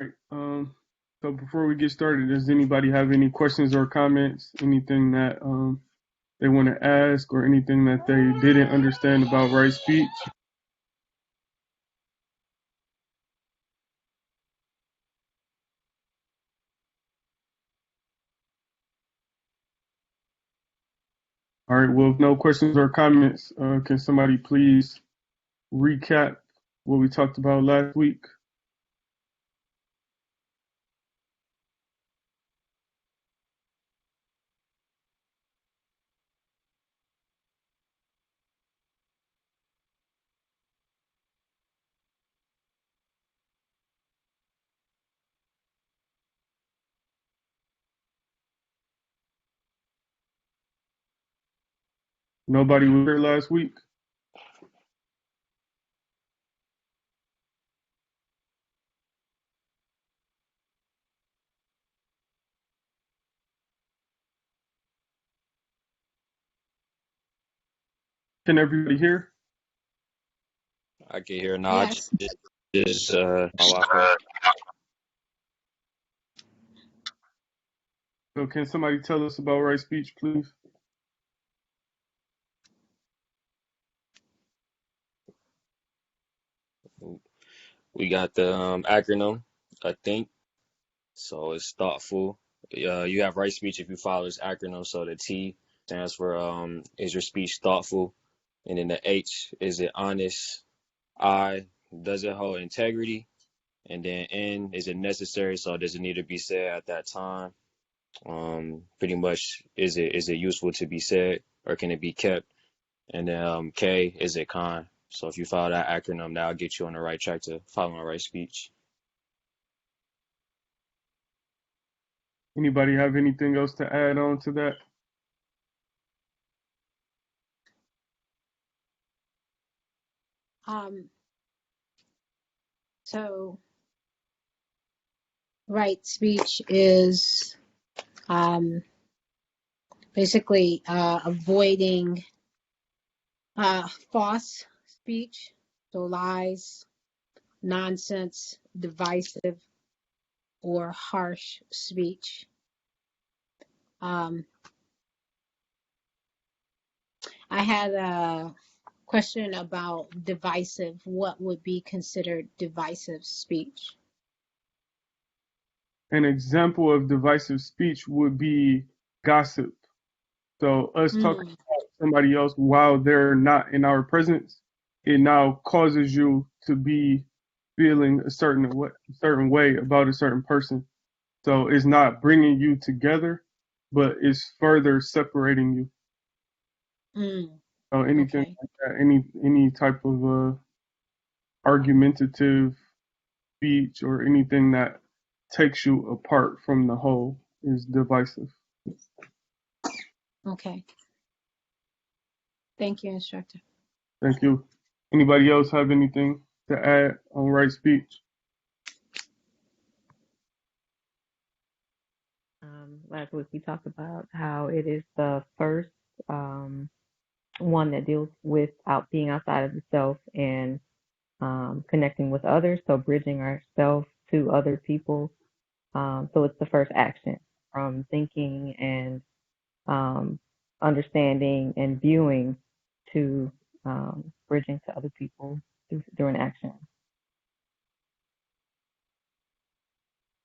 Right. So before we get started, does anybody have any questions or comments? Anything that they want to ask, or anything that they didn't understand about right speech? All right. Well, if no questions or comments, can somebody please recap what we talked about last week? Nobody was here last week. Can everybody hear? I can hear now. I Yes. just my Wi-Fi. So can somebody tell us about right speech, please? We got the acronym, I think. So it's thoughtful. You have right speech if you follow this acronym. So the T stands for is your speech thoughtful, and then the H is it honest. I does it hold integrity, and then N is it necessary. So does it need to be said at that time? Pretty much is it useful to be said, or can it be kept? And then K is it kind. So if you follow that acronym, that'll get you on the right track to following right speech. Anybody have anything else to add on to that? Um, so right speech is basically avoiding false speech, so lies, nonsense, divisive, or harsh speech. I had a question about divisive. What would be considered divisive speech? An example of divisive speech would be gossip. So us talking Mm, about somebody else while they're not in our presence, it now causes you to be feeling certain way about a certain person. So it's not bringing you together, but it's further separating you. mm, So anything okay. like that, any type of argumentative speech or anything that takes you apart from the whole is divisive. Okay. Thank you, instructor. Thank you. Anybody else have anything to add on right speech? Last week we talked about how it is the first one that deals with being outside of the self and connecting with others, so bridging ourselves to other people. So it's the first action from thinking and understanding and viewing to bridging to other people through an action.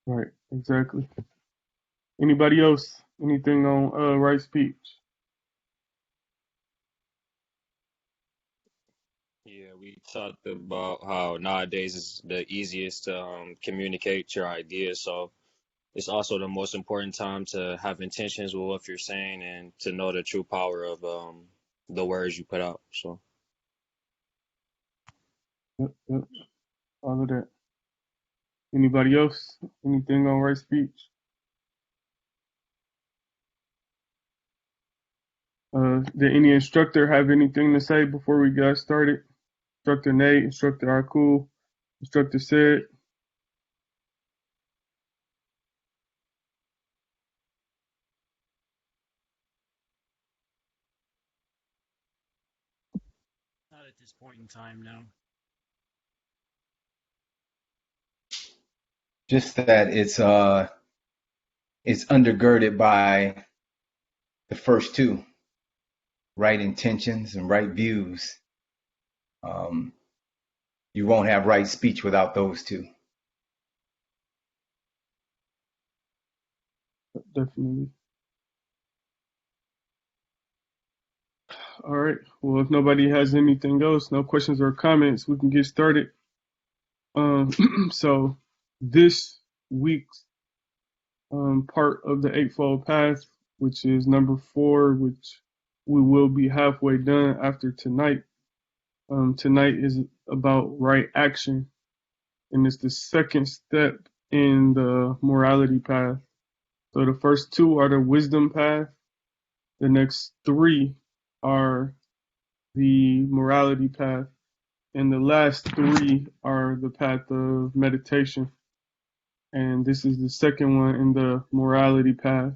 Right, exactly. Anybody else? Anything on right speech? Yeah, we talked about how nowadays is the easiest to communicate your ideas. So it's also the most important time to have intentions with what you're saying and to know the true power of the words you put out. So Yep, yep, all of that. Anybody else? Anything on right speech? Did any instructor have anything to say before we got started? Instructor Nate, Instructor Akul, Instructor Sid. Not at this point in time, no. Just that it's undergirded by the first two, right intentions and right views. Um, you won't have right speech without those two. Definitely. All right. Well, if nobody has anything else, no questions or comments, we can get started. So this week's part of the Eightfold Path, which is number 4, which we will be halfway done after tonight. Tonight is about right action, and it's the second step in the morality path. So the first 2 are the wisdom path. The next 3 are the morality path. And the last 3 are the path of meditation. And this is the second one in the morality path.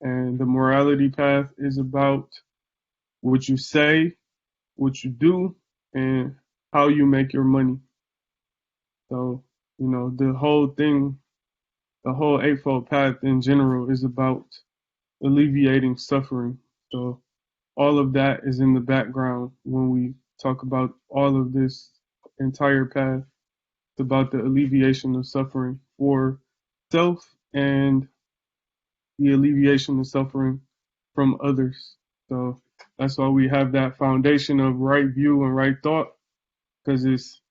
And the morality path is about what you say, what you do, and how you make your money. So, the whole thing, the whole Eightfold Path in general is about alleviating suffering. So, all of that is in the background when we talk about all of this entire path. It's about the alleviation of suffering for self and the alleviation of suffering from others. So that's why we have that foundation of right view and right thought, because it's,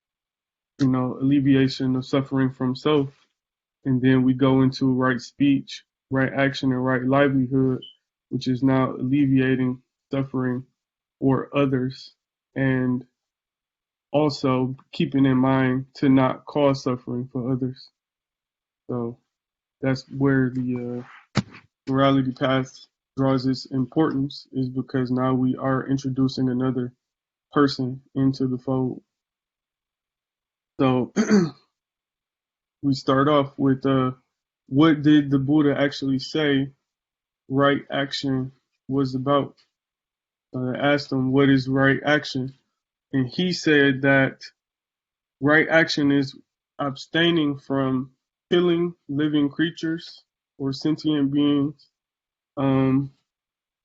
alleviation of suffering from self. And then we go into right speech, right action, and right livelihood, which is now alleviating suffering for others. And also keeping in mind to not cause suffering for others. So that's where the morality path draws its importance, is because now we are introducing another person into the fold. So we start off with what did the Buddha actually say right action was about? I asked him, what is right action? And he said that right action is abstaining from killing living creatures or sentient beings,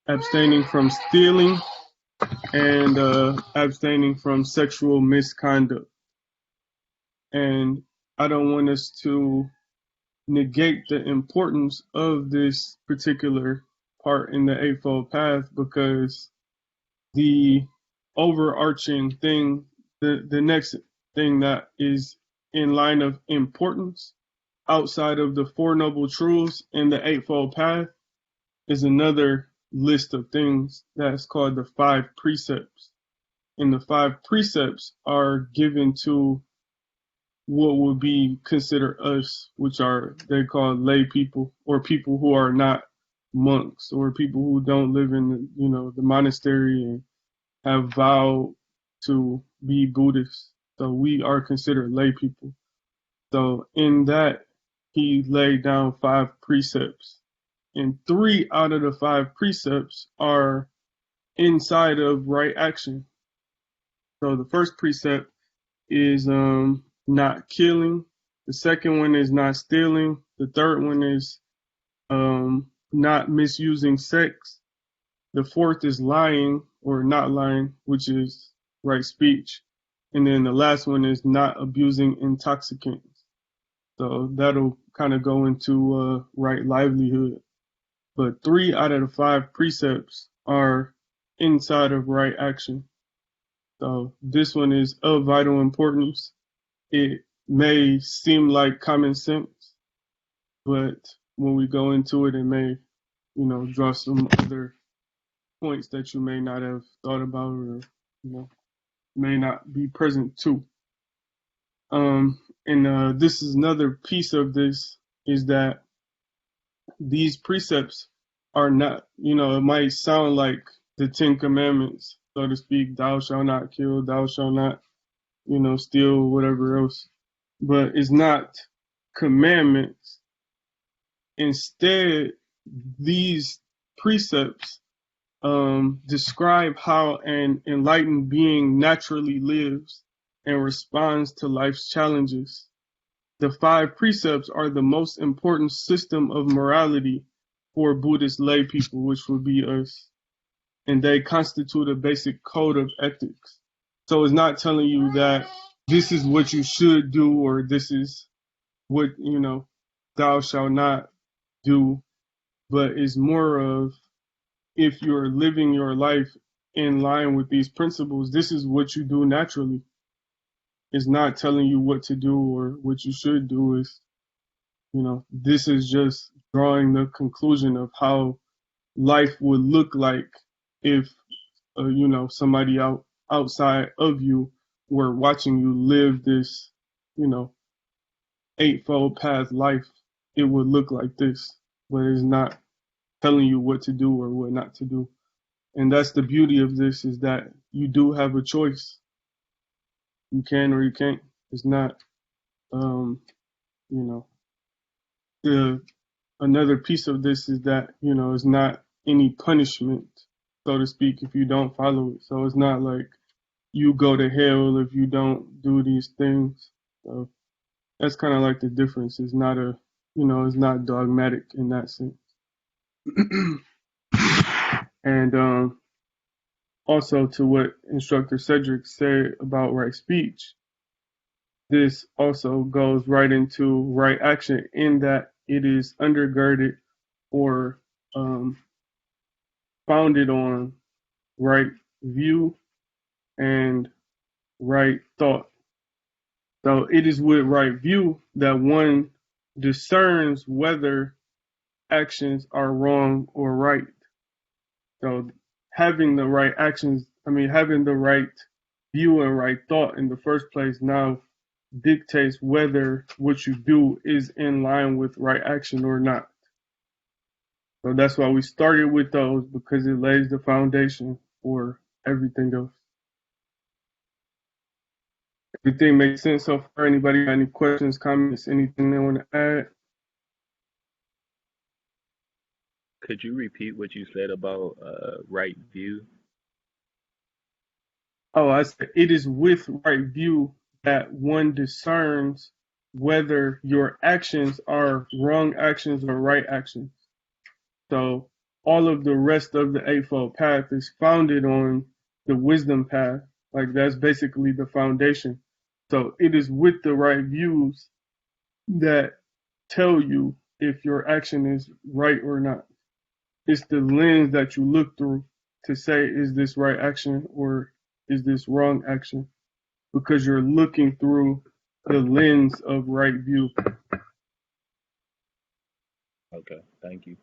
abstaining from stealing, and abstaining from sexual misconduct. And I don't want us to negate the importance of this particular part in the Eightfold Path, because the overarching thing, the next thing that is in line of importance outside of the Four Noble Truths and the Eightfold Path is another list of things that's called the 5 precepts. And the 5 precepts are given to what would be considered us, which are, they call lay people, or people who are not monks, or people who don't live in the monastery and have vowed to be Buddhists. So we are considered lay people. So in that, he laid down 5 precepts, and 3 out of the 5 precepts are inside of right action. So the first precept is not killing. The second one is not stealing. The third one is not misusing sex. The fourth is lying or not lying, which is right speech. And then the last one is not abusing intoxicants. So that'll kind of go into right livelihood. But 3 out of the 5 precepts are inside of right action. So this one is of vital importance. It may seem like common sense, but when we go into it, it may, draw some other points that you may not have thought about, or, may not be present too. And this is another piece of this, is that these precepts are not, it might sound like the 10 commandments, so to speak, thou shalt not kill, thou shalt not, steal, whatever else, but it's not commandments. Instead, these precepts describe how an enlightened being naturally lives and responds to life's challenges. The five precepts are the most important system of morality for Buddhist lay people, which would be us, and they constitute a basic code of ethics. So it's not telling you that this is what you should do or this is what, thou shalt not do, but it's more of, if you're living your life in line with these principles, this is what you do naturally. It's not telling you what to do or what you should do. Is, this is just drawing the conclusion of how life would look like if, somebody outside of you were watching you live this, eightfold path life. It would look like this, but it's not telling you what to do or what not to do. And that's the beauty of this, is that you do have a choice. You can or you can't. It's not, you know, the another piece of this is that, it's not any punishment, so to speak, if you don't follow it. So it's not like you go to hell if you don't do these things. So that's kind of like the difference. It's not it's not dogmatic in that sense. And also to what instructor Cedric said about right speech, this also goes right into right action, in that it is undergirded or founded on right view and right thought. So it is with right view that one discerns whether actions are wrong or right. So having the right actions, having the right view and right thought in the first place now dictates whether what you do is in line with right action or not. So that's why we started with those, because it lays the foundation for everything else. Everything makes sense so far? Anybody got any questions, comments, anything they want to add? Could you repeat what you said about right view? Oh, I said it is with right view that one discerns whether your actions are wrong actions or right actions. So all of the rest of the Eightfold Path is founded on the wisdom path. Like, that's basically the foundation. So it is with the right views that tell you if your action is right or not. It's the lens that you look through to say, is this right action or is this wrong action? Because you're looking through the lens of right view. Okay, thank you.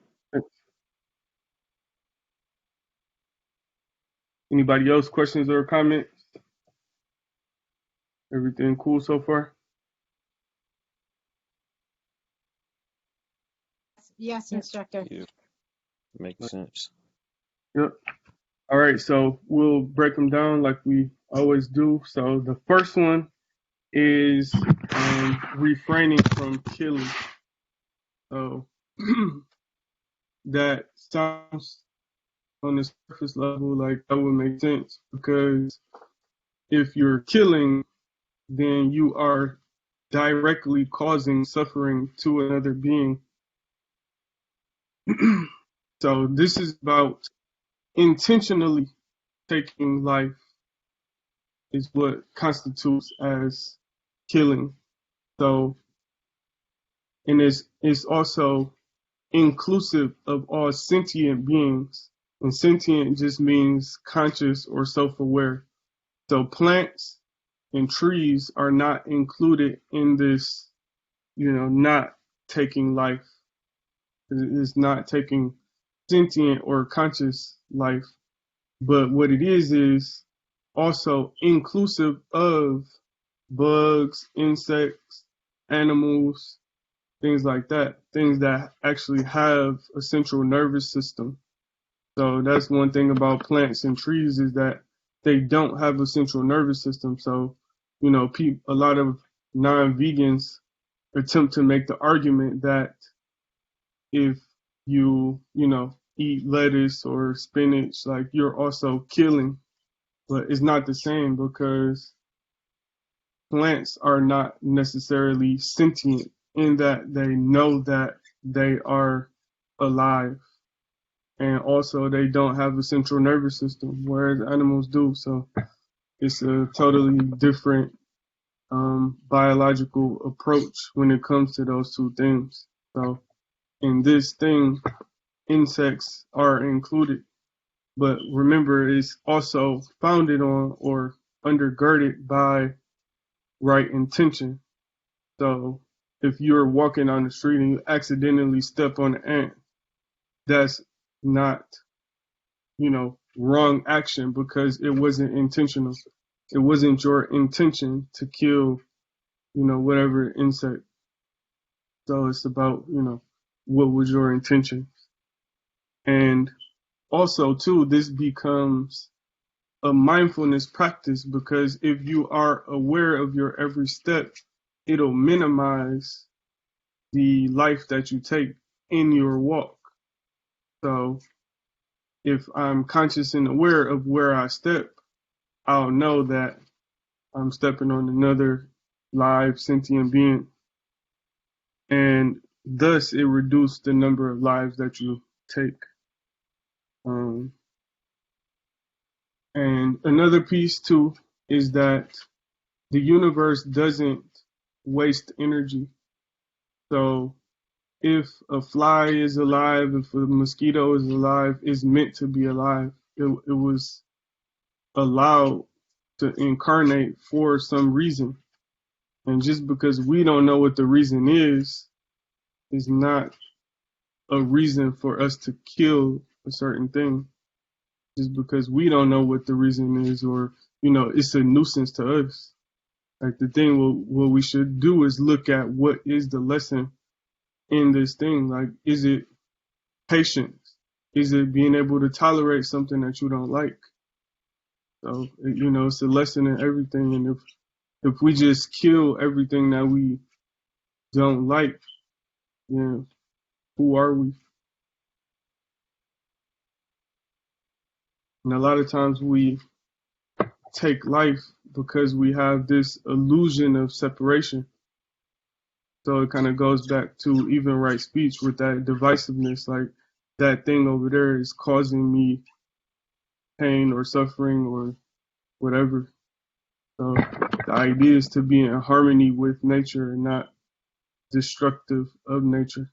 Anybody else, questions or comments? Everything cool so far? Yes, instructor. Yeah, makes sense. Yep. All right, so we'll break them down like we always do. So the first one is refraining from killing. So that sounds on the surface level like that would make sense, because if you're killing, then you are directly causing suffering to another being. So this is about intentionally taking life, is what constitutes as killing. So, and it's also inclusive of all sentient beings. And sentient just means conscious or self-aware. So plants and trees are not included in this, not taking life. It's not taking sentient or conscious life. But what it is also inclusive of bugs, insects, animals, things like that, things that actually have a central nervous system. So that's one thing about plants and trees, is that they don't have a central nervous system. So, a lot of non-vegans attempt to make the argument that if you, eat lettuce or spinach, like, you're also killing, but it's not the same, because plants are not necessarily sentient in that they know that they are alive. And also they don't have a central nervous system, whereas animals do. So it's a totally different biological approach when it comes to those two things. So in this thing, insects are included. But remember, it's also founded on or undergirded by right intention. So if you're walking on the street and you accidentally step on an ant, that's not, wrong action because it wasn't intentional. It wasn't your intention to kill, whatever insect. So it's about, what was your intention? And also too, this becomes a mindfulness practice because if you are aware of your every step, it'll minimize the life that you take in your walk. So if I'm conscious and aware of where I step, I'll know that I'm stepping on another live sentient being. And thus it reduced the number of lives that you take. And another piece too is that the universe doesn't waste energy. So if a fly is alive, if a mosquito is alive, it's meant to be alive. It was allowed to incarnate for some reason. And just because we don't know what the reason is not a reason for us to kill a certain thing. Just because we don't know what the reason is, or, it's a nuisance to us. Like the thing, what we should do is look at what is the lesson in this thing. Like, is it patience? Is it being able to tolerate something that you don't like? So, it's a lesson in everything. And if we just kill everything that we don't like, then who are we? And a lot of times we take life because we have this illusion of separation. So it kind of goes back to even right speech with that divisiveness. Like that thing over there is causing me pain or suffering or whatever. So the idea is to be in harmony with nature and not destructive of nature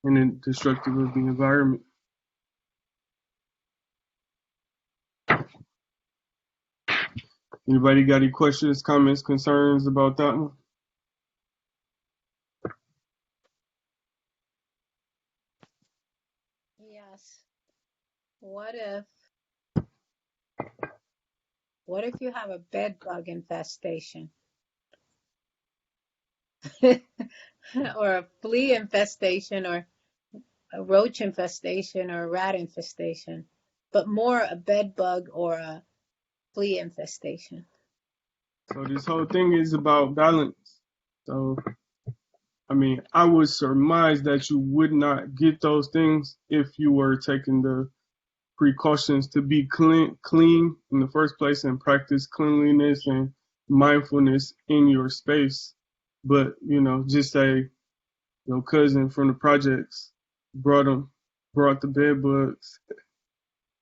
and then destructive of the environment. Anybody got any questions, comments, concerns about that one? Yes. What if you have a bed bug infestation or a flea infestation or a roach infestation or a rat infestation, but more a bed bug or a flea infestation? So this whole thing is about balance. So, I would surmise that you would not get those things if you were taking the precautions to be clean in the first place and practice cleanliness and mindfulness in your space. But, just say your cousin from the projects brought the bed bugs,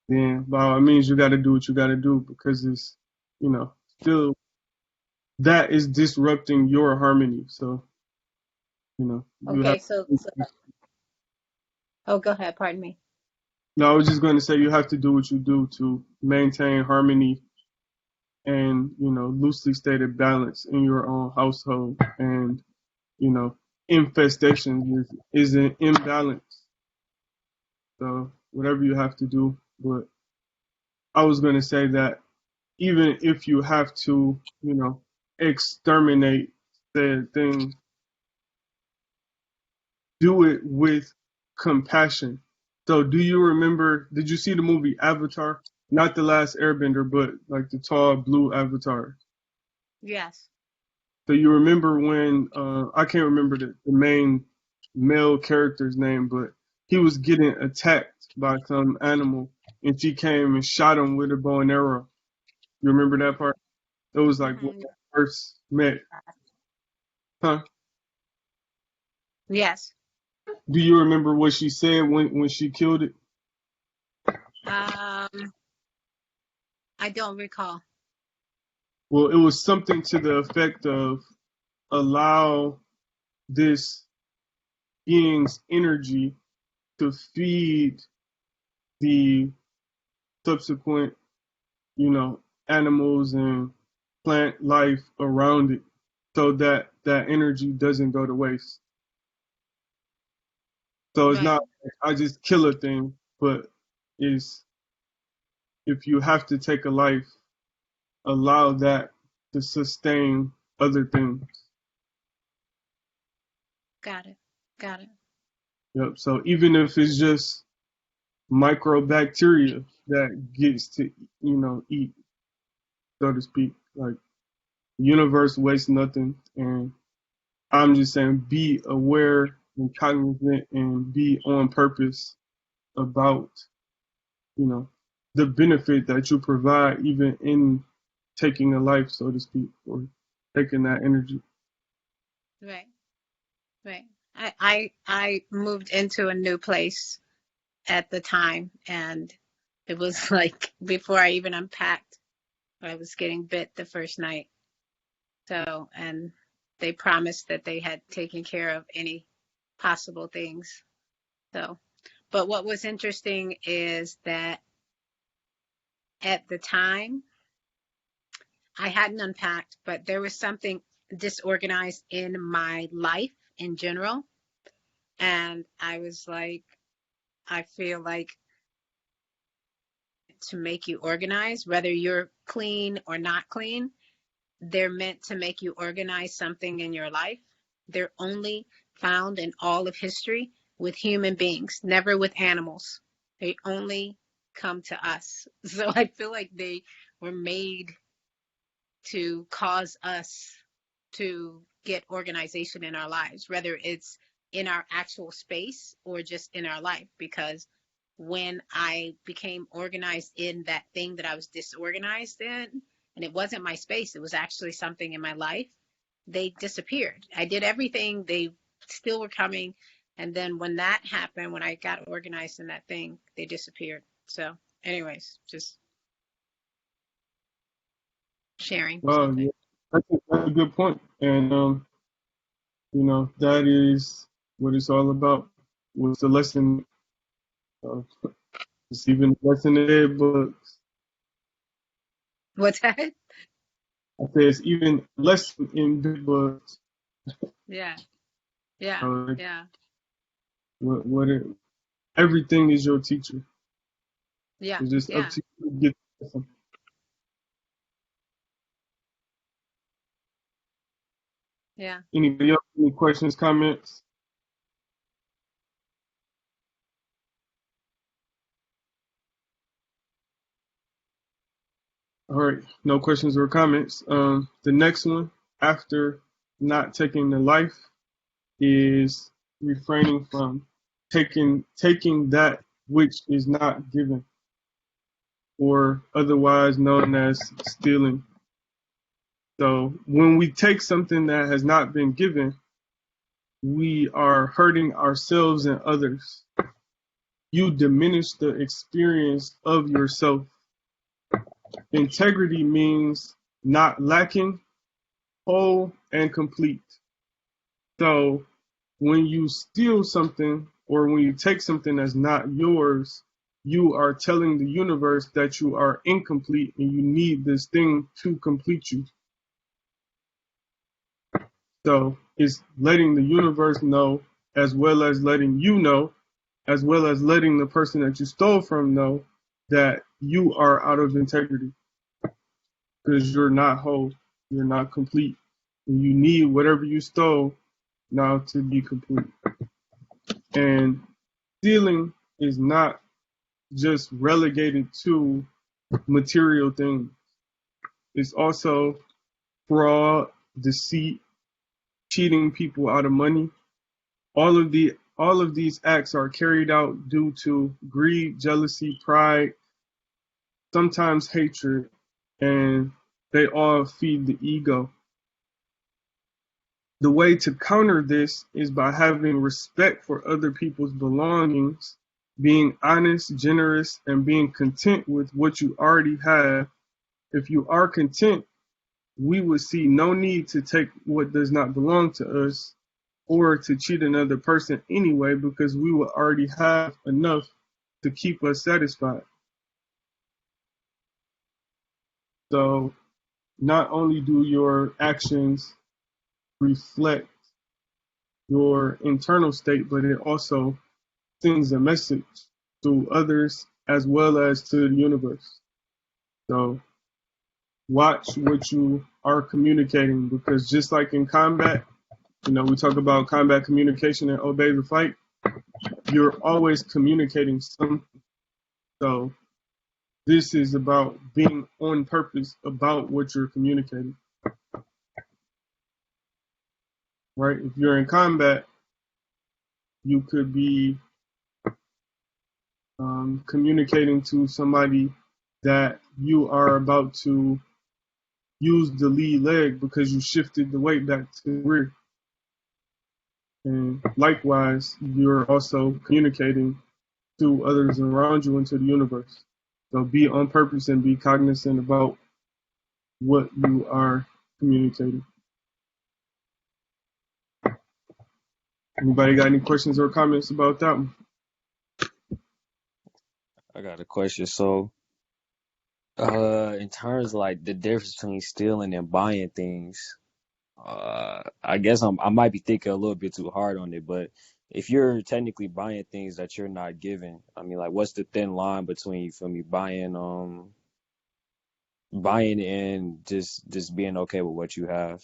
then by all means you got to do what you got to do because it's, still that is disrupting your harmony. So, you Okay, have. oh, go ahead. Pardon me. No, I was just going to say you have to do what you do to maintain harmony and, loosely stated balance in your own household. And, infestation is an imbalance. So whatever you have to do. But I was going to say that even if you have to, exterminate said thing, do it with compassion. So did you see the movie Avatar? Not the last Airbender, but like the tall blue Avatar. Yes. So you remember when, I can't remember the main male character's name, but he was getting attacked by some animal and she came and shot him with a bow and arrow. You remember that part? It was like Mhm. first met, huh? Yes. Do you remember what she said when she killed it? I don't recall. Well, it was something to the effect of allow this being's energy to feed the subsequent, animals and plant life around it so that that energy doesn't go to waste. So it's Right. not like I just kill a thing, but is if you have to take a life, allow that to sustain other things. Got it. Got it. Yep. So even if it's just microbacteria that gets to, eat, so to speak, like the universe wastes nothing. And I'm just saying be aware and cognizant and be on purpose about, you know, the benefit that you provide even in taking a life, so to speak, or taking that energy. Right. Right. I moved into a new place at the time, and it was like before I even unpacked, I was getting bit the first night. So, and they promised that they had taken care of any possible things. So, but what was interesting is that at the time I hadn't unpacked, but there was something disorganized in my life in general. And I was like, I feel like to make you organized, whether you're clean or not clean, they're meant to make you organize something in your life. They're only found in all of history with human beings, never with animals. They only come to us. So I feel like they were made to cause us to get organization in our lives, whether it's in our actual space or just in our life. Because when I became organized in that thing that I was disorganized in, and it wasn't my space, it was actually something in my life, they disappeared. I did everything, they still were coming. And then when that happened, when I got organized in that thing, they disappeared. So, anyways, just sharing Wow, yeah, something. that's a good point. And, that is what it's all about. What's the lesson? Of, it's even a lesson in their books. What's that? I say it's even a lesson in the books. Yeah, yeah, Like, yeah, everything is your teacher. yeah, It's just up yeah, to you to get the lesson. yeah. Anybody else? Any questions, comments? All right, no questions or comments. The next one after not taking the life is refraining from taking that which is not given, or otherwise known as stealing. So when we take something that has not been given, we are hurting ourselves and others. You diminish the experience of yourself. Integrity means not lacking, whole, and complete. So when you steal something or when you take something that's not yours, you are telling the universe that you are incomplete and you need this thing to complete you. So it's letting the universe know, as well as letting you know, as well as letting the person that you stole from know that you are out of integrity because you're not whole, you're not complete, and you need whatever you stole now to be complete. And stealing is not just relegated to material things. It's also fraud, deceit, cheating people out of money. All of these acts are carried out due to greed, jealousy, pride, sometimes hatred, and they all feed the ego. The way to counter this is by having respect for other people's belongings, being honest, generous, and being content with what you already have. If you are content, we would see no need to take what does not belong to us or to cheat another person anyway, because we will already have enough to keep us satisfied. So not only do your actions reflect your internal state, but it also sends a message to others as well as to the universe. So watch what you are communicating, because just like in combat, we talk about combat communication and obey the fight. You're always communicating something. So this is about being on purpose about what you're communicating, right? If you're in combat, you could be communicating to somebody that you are about to use the lead leg because you shifted the weight back to the rear. And likewise, you're also communicating to others around you and to the universe. So be on purpose and be cognizant about what you are communicating. Anybody got any questions or comments about that one? I got a question. So, in terms of like the difference between stealing and buying things, I guess I might be thinking a little bit too hard on it, but if you're technically buying things that you're not given, I mean, like, what's the thin line between, you feel me, buying and just being okay with what you have?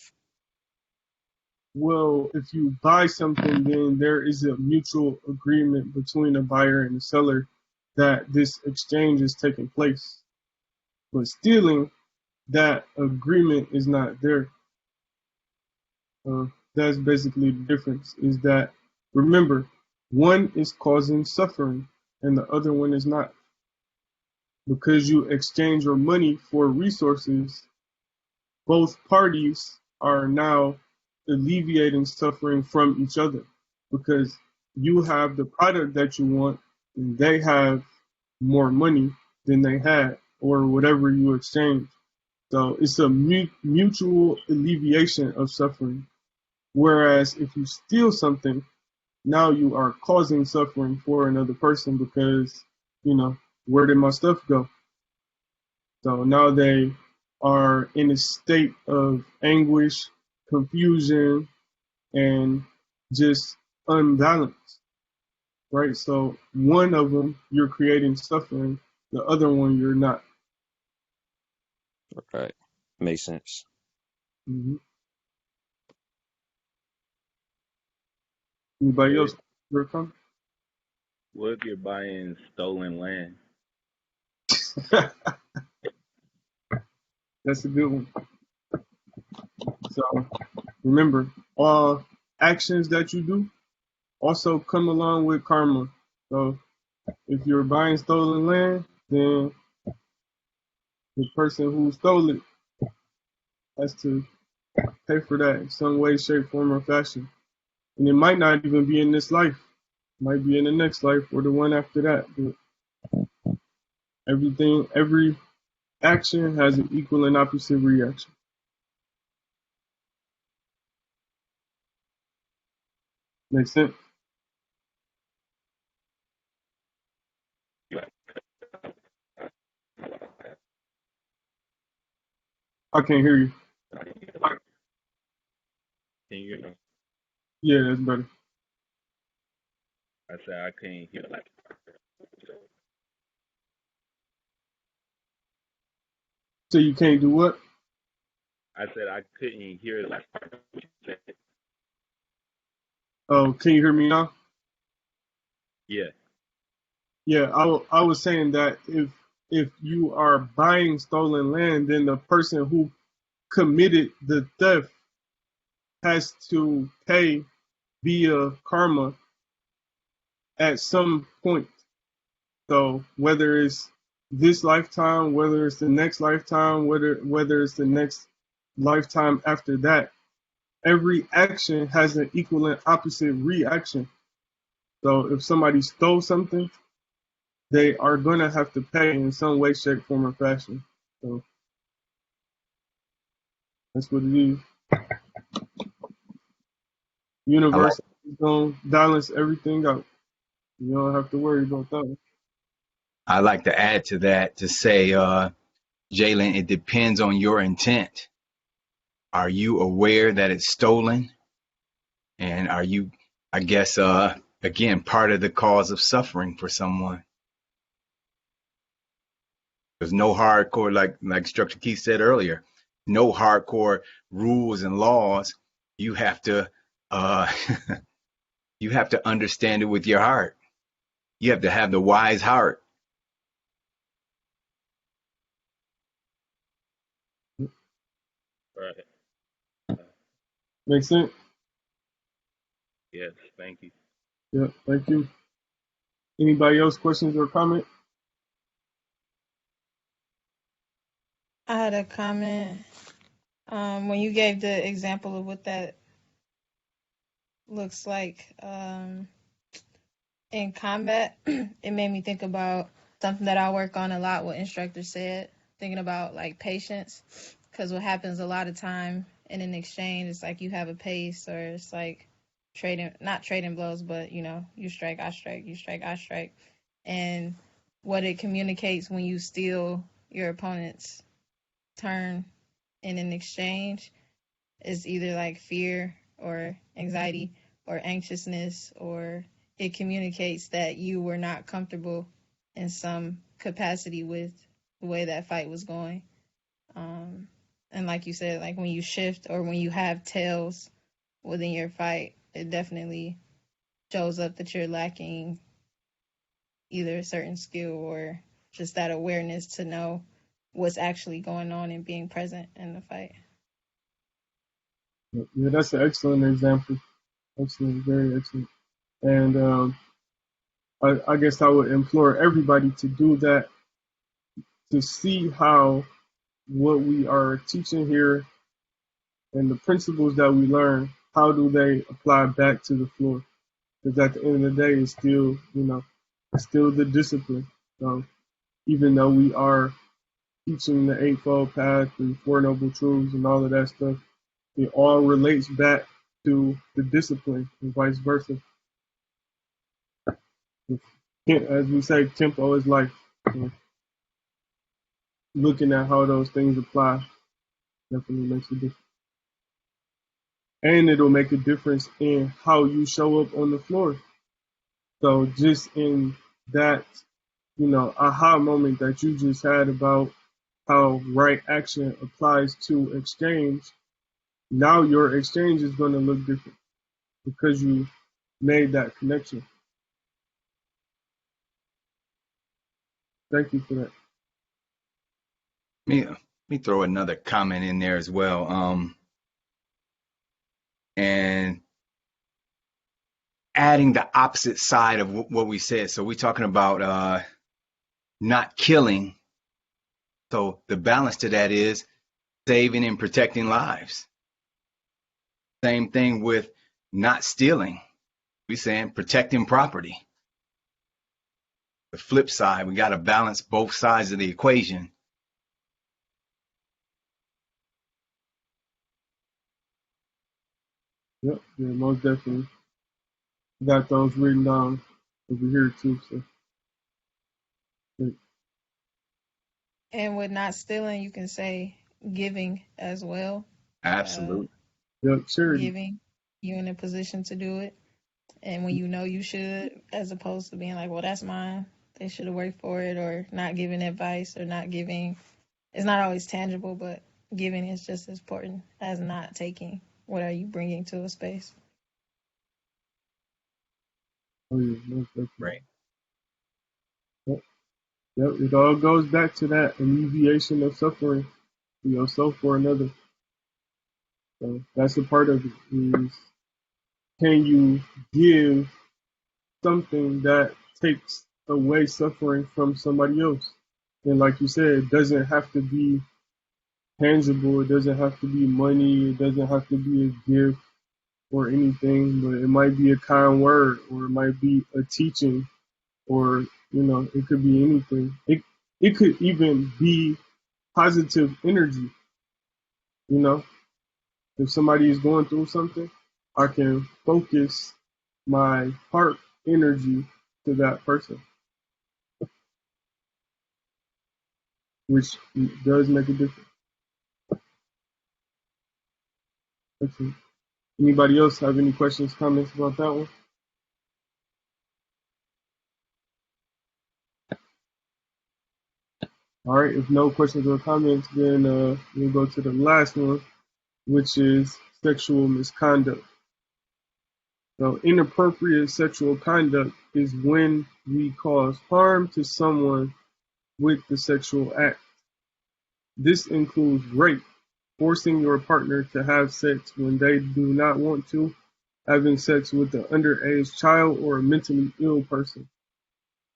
Well, if you buy something, then there is a mutual agreement between the buyer and the seller that this exchange is taking place. But stealing, that agreement is not there. That's basically the difference, is that, remember, one is causing suffering and the other one is not. Because you exchange your money for resources, both parties are now alleviating suffering from each other, because you have the product that you want and they have more money than they had, or whatever you exchange. So it's a mutual alleviation of suffering. Whereas if you steal something, now you are causing suffering for another person, because, where did my stuff go? So now they are in a state of anguish, confusion, and just unbalance, right? So one of them, you're creating suffering, the other one, you're not. Right. Makes sense. Mm-hmm. Anybody What else? Your comment? what if you're buying stolen land? That's a good one. So remember, all actions that you do also come along with karma. So if you're buying stolen land, then the person who stole it has to pay for that in some way, shape, form, or fashion. And it might not even be in this life. It might be in the next life or the one after that. But every action has an equal and opposite reaction. Makes sense? I can't hear you. Can you hear me? Yeah, that's better. I said I can't hear. So you can't do what? I said I couldn't hear like what you said. Oh, can you hear me now? Yeah. Yeah, I was saying that if you are buying stolen land, then the person who committed the theft has to pay via karma at some point. So whether it's this lifetime, whether it's the next lifetime, whether it's the next lifetime after that, every action has an equal and opposite reaction. So if somebody stole something, they are gonna have to pay in some way, shape, form, or fashion. So that's what it is. I like Universe is gonna balance everything out. You don't have to worry about that. I like to add to that to say, Jalen, it depends on your intent. Are you aware that it's stolen? And are you, I guess, again, part of the cause of suffering for someone? There's no hardcore, like Structure Keith said earlier, no hardcore rules and laws. You have to uh, you have to understand it with your heart. You have to have the wise heart. Right. Make sense? Yes, thank you. Yeah, thank you. Anybody else questions or comment? I had a comment. When you gave the example of what that looks like in combat, it made me think about something that I work on a lot, what instructor said, thinking about like patience. Because what happens a lot of time in an exchange, it's like you have a pace, or it's like not trading blows, but you strike, I strike, you strike, I strike. And what it communicates when you steal your opponent's turn in an exchange is either like fear or anxiety or anxiousness, or it communicates that you were not comfortable in some capacity with the way that fight was going. And like you said, like when you shift or when you have tails within your fight, it definitely shows up that you're lacking either a certain skill or just that awareness to know what's actually going on and being present in the fight. Yeah, that's an excellent example. Excellent, very excellent. And I guess I would implore everybody to do that, to see how what we are teaching here and the principles that we learn, how do they apply back to the floor? Because at the end of the day, it's still, it's still the discipline. So even though we are teaching the Eightfold Path and Four Noble Truths and all of that stuff, it all relates back to the discipline and vice versa. As we say, tempo is life. So looking at how those things apply definitely makes a difference. And it'll make a difference in how you show up on the floor. So just in that, aha moment that you just had about how right action applies to exchange, now your exchange is going to look different because you made that connection. Thank you for that. Let me throw another comment in there as well. And adding the opposite side of what we said. So we're talking about not killing. So the balance to that is saving and protecting lives. Same thing with not stealing. We're saying protecting property. The flip side, we got to balance both sides of the equation. Yep, yeah, most definitely. Got those written down over here too. So, yeah. And with not stealing, you can say giving as well. Absolutely. Yep, charity. Giving, you in a position to do it. And when you know you should, as opposed to being like, well, that's mine, they should have worked for it, or not giving advice or not giving. It's not always tangible, but giving is just as important as not taking. What are you bringing to a space? Oh yeah, most definitely. Right. Yep. Yep, it all goes back to that alleviation of suffering for yourself or another. So that's a part of it. Is can you give something that takes away suffering from somebody else? And like you said, it doesn't have to be tangible. It doesn't have to be money. It doesn't have to be a gift or anything, but it might be a kind word, or it might be a teaching, or it could be anything. It could even be positive energy. You know, if somebody is going through something, I can focus my heart energy to that person, which does make a difference. Excellent. Anybody else have any questions, comments about that one? All right, if no questions or comments, then we'll go to the last one, which is sexual misconduct. So inappropriate sexual conduct is when we cause harm to someone with the sexual act. This includes rape, forcing your partner to have sex when they do not want to, having sex with an underage child or a mentally ill person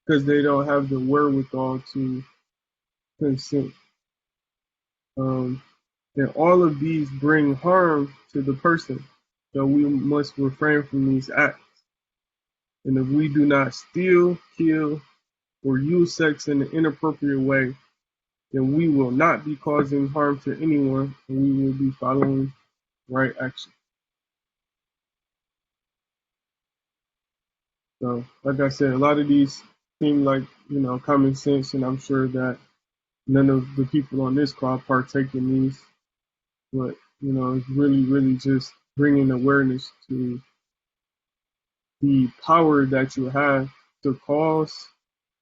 because they don't have the wherewithal to consent. And all of these bring harm to the person, so we must refrain from these acts. And if we do not steal, kill, or use sex in an inappropriate way, then we will not be causing harm to anyone, and we will be following right action. So, like I said, a lot of these seem like, common sense, and I'm sure that none of the people on this call partake in these, but, it's really, really just bringing awareness to the power that you have to cause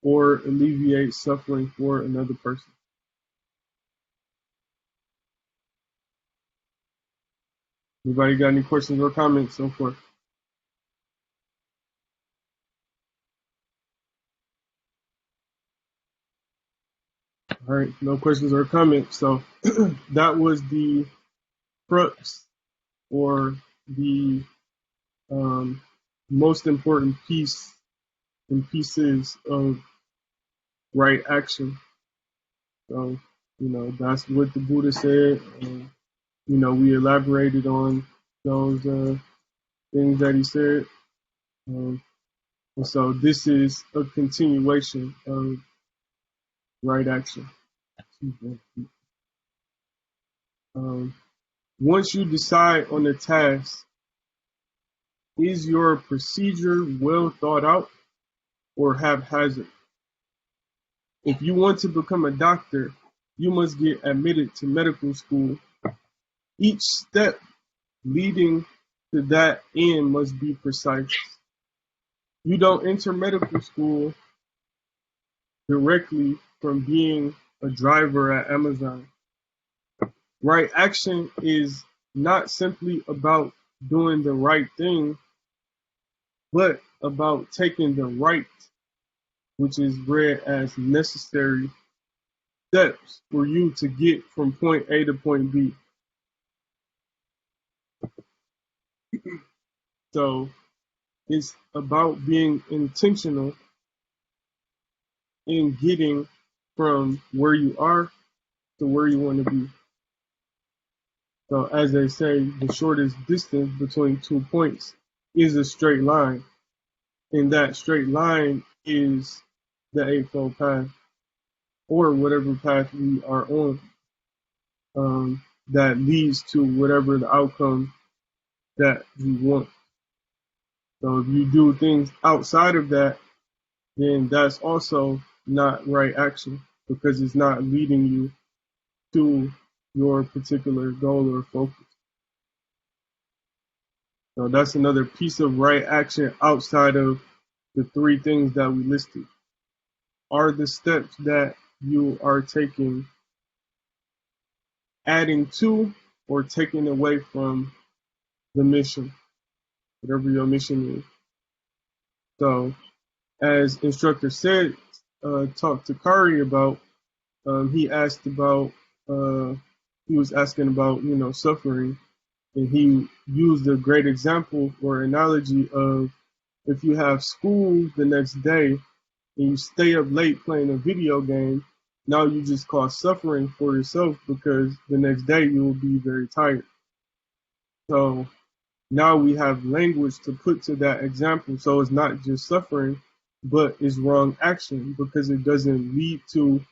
or alleviate suffering for another person. Anybody got any questions or comments so far? All right, no questions or comments. So that was the crux, or the most important piece and pieces of right action. So, that's what the Buddha said. We elaborated on those things that he said. And so this is a continuation of right action. Once you decide on a task, is your procedure well thought out or haphazard? If you want to become a doctor, you must get admitted to medical school. Each step leading to that end must be precise. You don't enter medical school directly from being a driver at Amazon. Right action is not simply about doing the right thing, but about taking the right, which is read as necessary, steps for you to get from point A to point B. So it's about being intentional in getting from where you are to where you want to be. So as they say, the shortest distance between 2 points is a straight line. And that straight line is the Eightfold Path, or whatever path we are on, that leads to whatever the outcome that we want. So if you do things outside of that, then that's also not right action, because it's not leading you to your particular goal or focus. So that's another piece of right action outside of the three things that we listed. Are the steps that you are taking adding to or taking away from the mission, whatever your mission is? So as instructor said, talked to Kari about, he was asking about, suffering, and he used a great example or analogy of, if you have school the next day and you stay up late playing a video game, now you just cause suffering for yourself because the next day you will be very tired. So now we have language to put to that example. So it's not just suffering, but it's wrong action because it doesn't lead to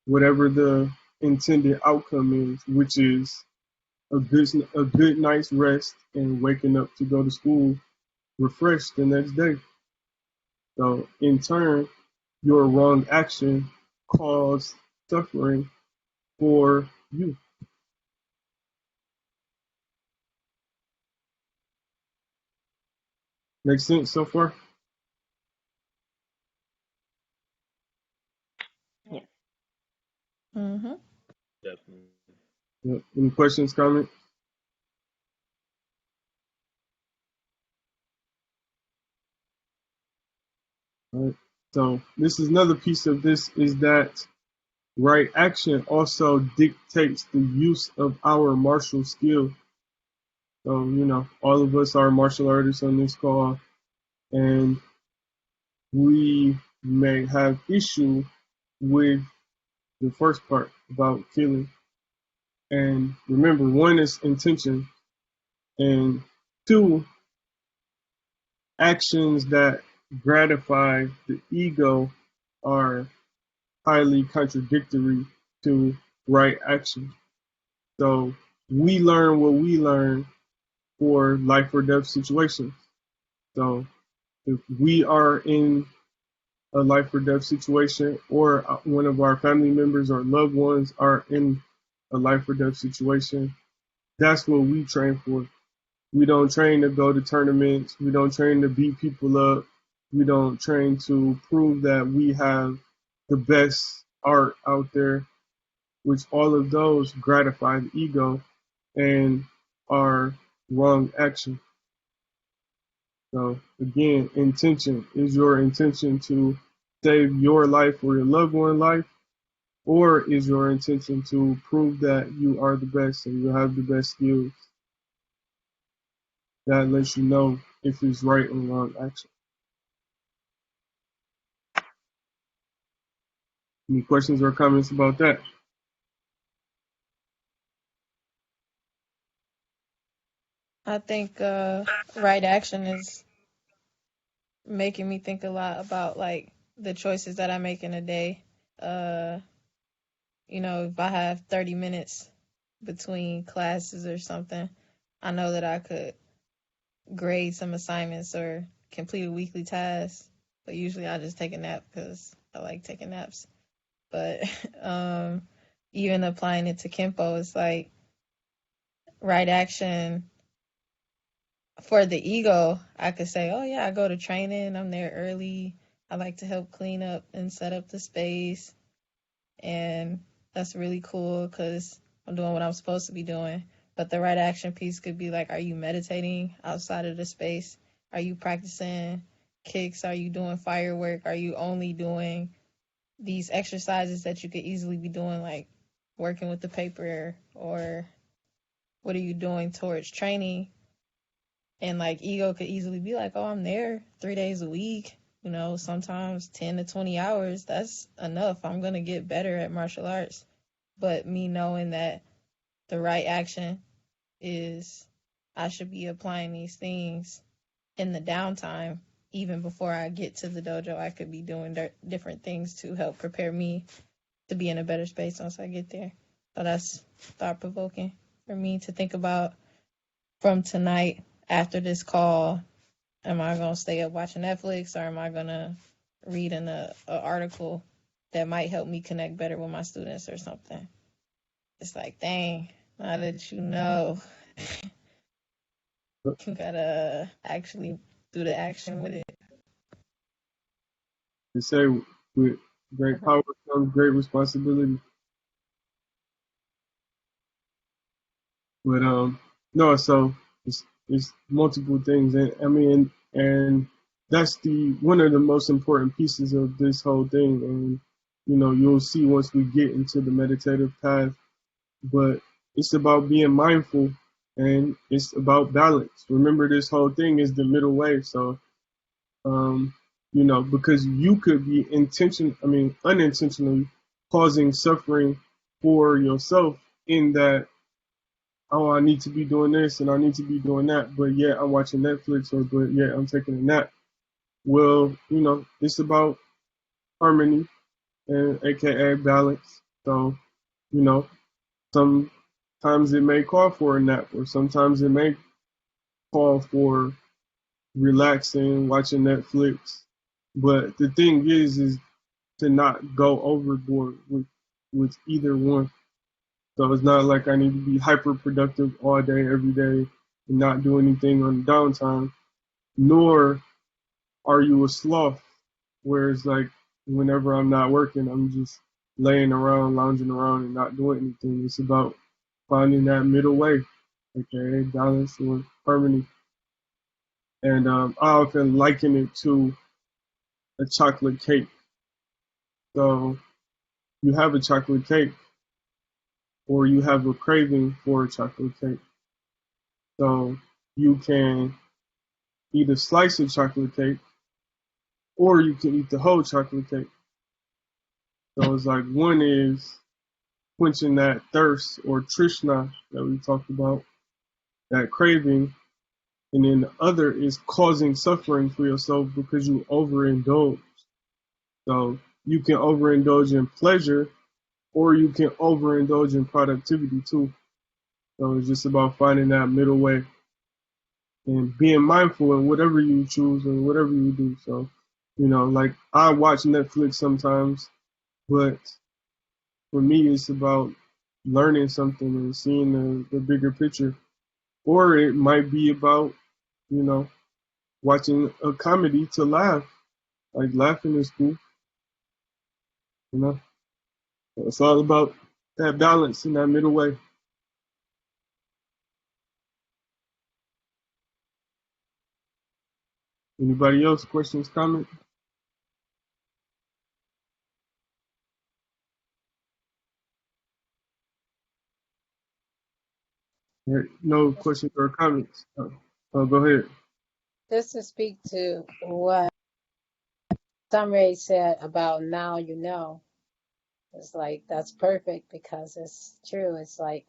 whatever the intended outcome is, which is a good night's rest and waking up to go to school refreshed the next day. So in turn, your wrong action caused suffering for you. Make sense so far? Yes. Mm-hmm. Definitely. Yeah. Any questions, comments? All right. So this is another piece of this is that right action also dictates the use of our martial skill. So, all of us are martial artists on this call, and we may have issue with the first part about feeling. And remember, one is intention, and two, actions that gratify the ego are highly contradictory to right action. So we learn what we learn for life or death situations. So if we are in a life or death situation, or one of our family members or loved ones are in a life or death situation, that's what we train for. We don't train to go to tournaments. We don't train to beat people up. We don't train to prove that we have the best art out there, which all of those gratify the ego and are wrong action. So again, intention. Is your intention to save your life or your loved one life? Or is your intention to prove that you are the best and you have the best skills? That lets you know if it's right or wrong action. Any questions or comments about that? I think right action is making me think a lot about like the choices that I make in a day. Uh, if I have 30 minutes between classes or something, I know that I could grade some assignments or complete a weekly task. But usually I just take a nap because I like taking naps. But even applying it to Kempo, it's like right action for the ego. I could say, oh yeah, I go to training, I'm there early. I like to help clean up and set up the space. And that's really cool because I'm doing what I'm supposed to be doing. But the right action piece could be like, are you meditating outside of the space? Are you practicing kicks? Are you doing firework? Are you only doing these exercises that you could easily be doing, like working with the paper? Or what are you doing towards training? And like ego could easily be like, oh, I'm there 3 days a week, sometimes 10 to 20 hours. That's enough. I'm going to get better at martial arts. But me knowing that the right action is I should be applying these things in the downtime. Even before I get to the dojo, I could be doing different things to help prepare me to be in a better space once I get there. So that's thought provoking for me to think about from tonight after this call. Am I going to stay up watching Netflix, or am I going to read an article that might help me connect better with my students or something? It's like, dang, now that you know, you gotta actually do the action with it. They say with great power comes great responsibility. But no, so it's multiple things, and I mean, and that's the one of the most important pieces of this whole thing. And you'll see once we get into the meditative path. But it's about being mindful, and it's about balance. Remember, this whole thing is the middle way. So because you could be unintentionally causing suffering for yourself in that, oh, I need to be doing this and I need to be doing that, but yet I'm watching Netflix, or but yet I'm taking a nap. Well, it's about harmony and aka balance. So, you know, sometimes it may call for a nap, or sometimes it may call for relaxing, watching Netflix. But the thing is to not go overboard with either one. So it's not like I need to be hyper productive all day, every day, and not do anything on downtime. Nor are you a sloth, where it's like whenever I'm not working, I'm just laying around, lounging around, and not doing anything. It's about finding that middle way, aka balance or harmony. And I often liken it to a chocolate cake. So you have a chocolate cake, or you have a craving for a chocolate cake. So you can eat a slice of chocolate cake, or you can eat the whole chocolate cake. So it's like one is quenching that thirst or trishna that we talked about, that craving, and then the other is causing suffering for yourself because you overindulge. So you can overindulge in pleasure, or you can overindulge in productivity too. So it's just about finding that middle way and being mindful in whatever you choose and whatever you do. So, like I watch Netflix sometimes, but for me, it's about learning something and seeing the bigger picture. Or it might be about, you know, watching a comedy to laugh. Like laughing is cool, you know. It's all about that balance in that middle way. Anybody else? Questions, comments? No questions or comments? Go ahead. Just to speak to what Sunray said about now you know, it's like that's perfect because it's true. It's like,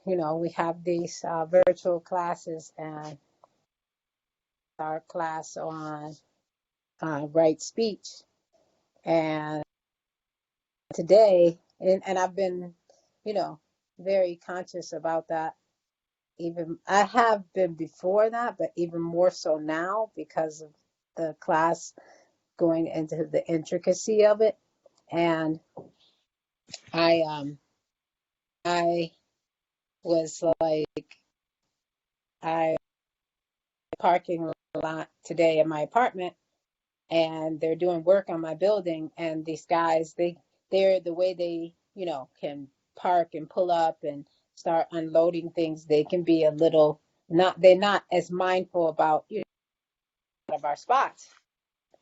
we have these virtual classes, and our class on right speech. And today, and I've been, very conscious about that. Even I have been before that, but even more so now because of the class going into the intricacy of it. And I was like, I parking lot today in my apartment, and they're doing work on my building, and these guys, they're the way they, can park and pull up and start unloading things. They can be a little they're not as mindful about, of our spots.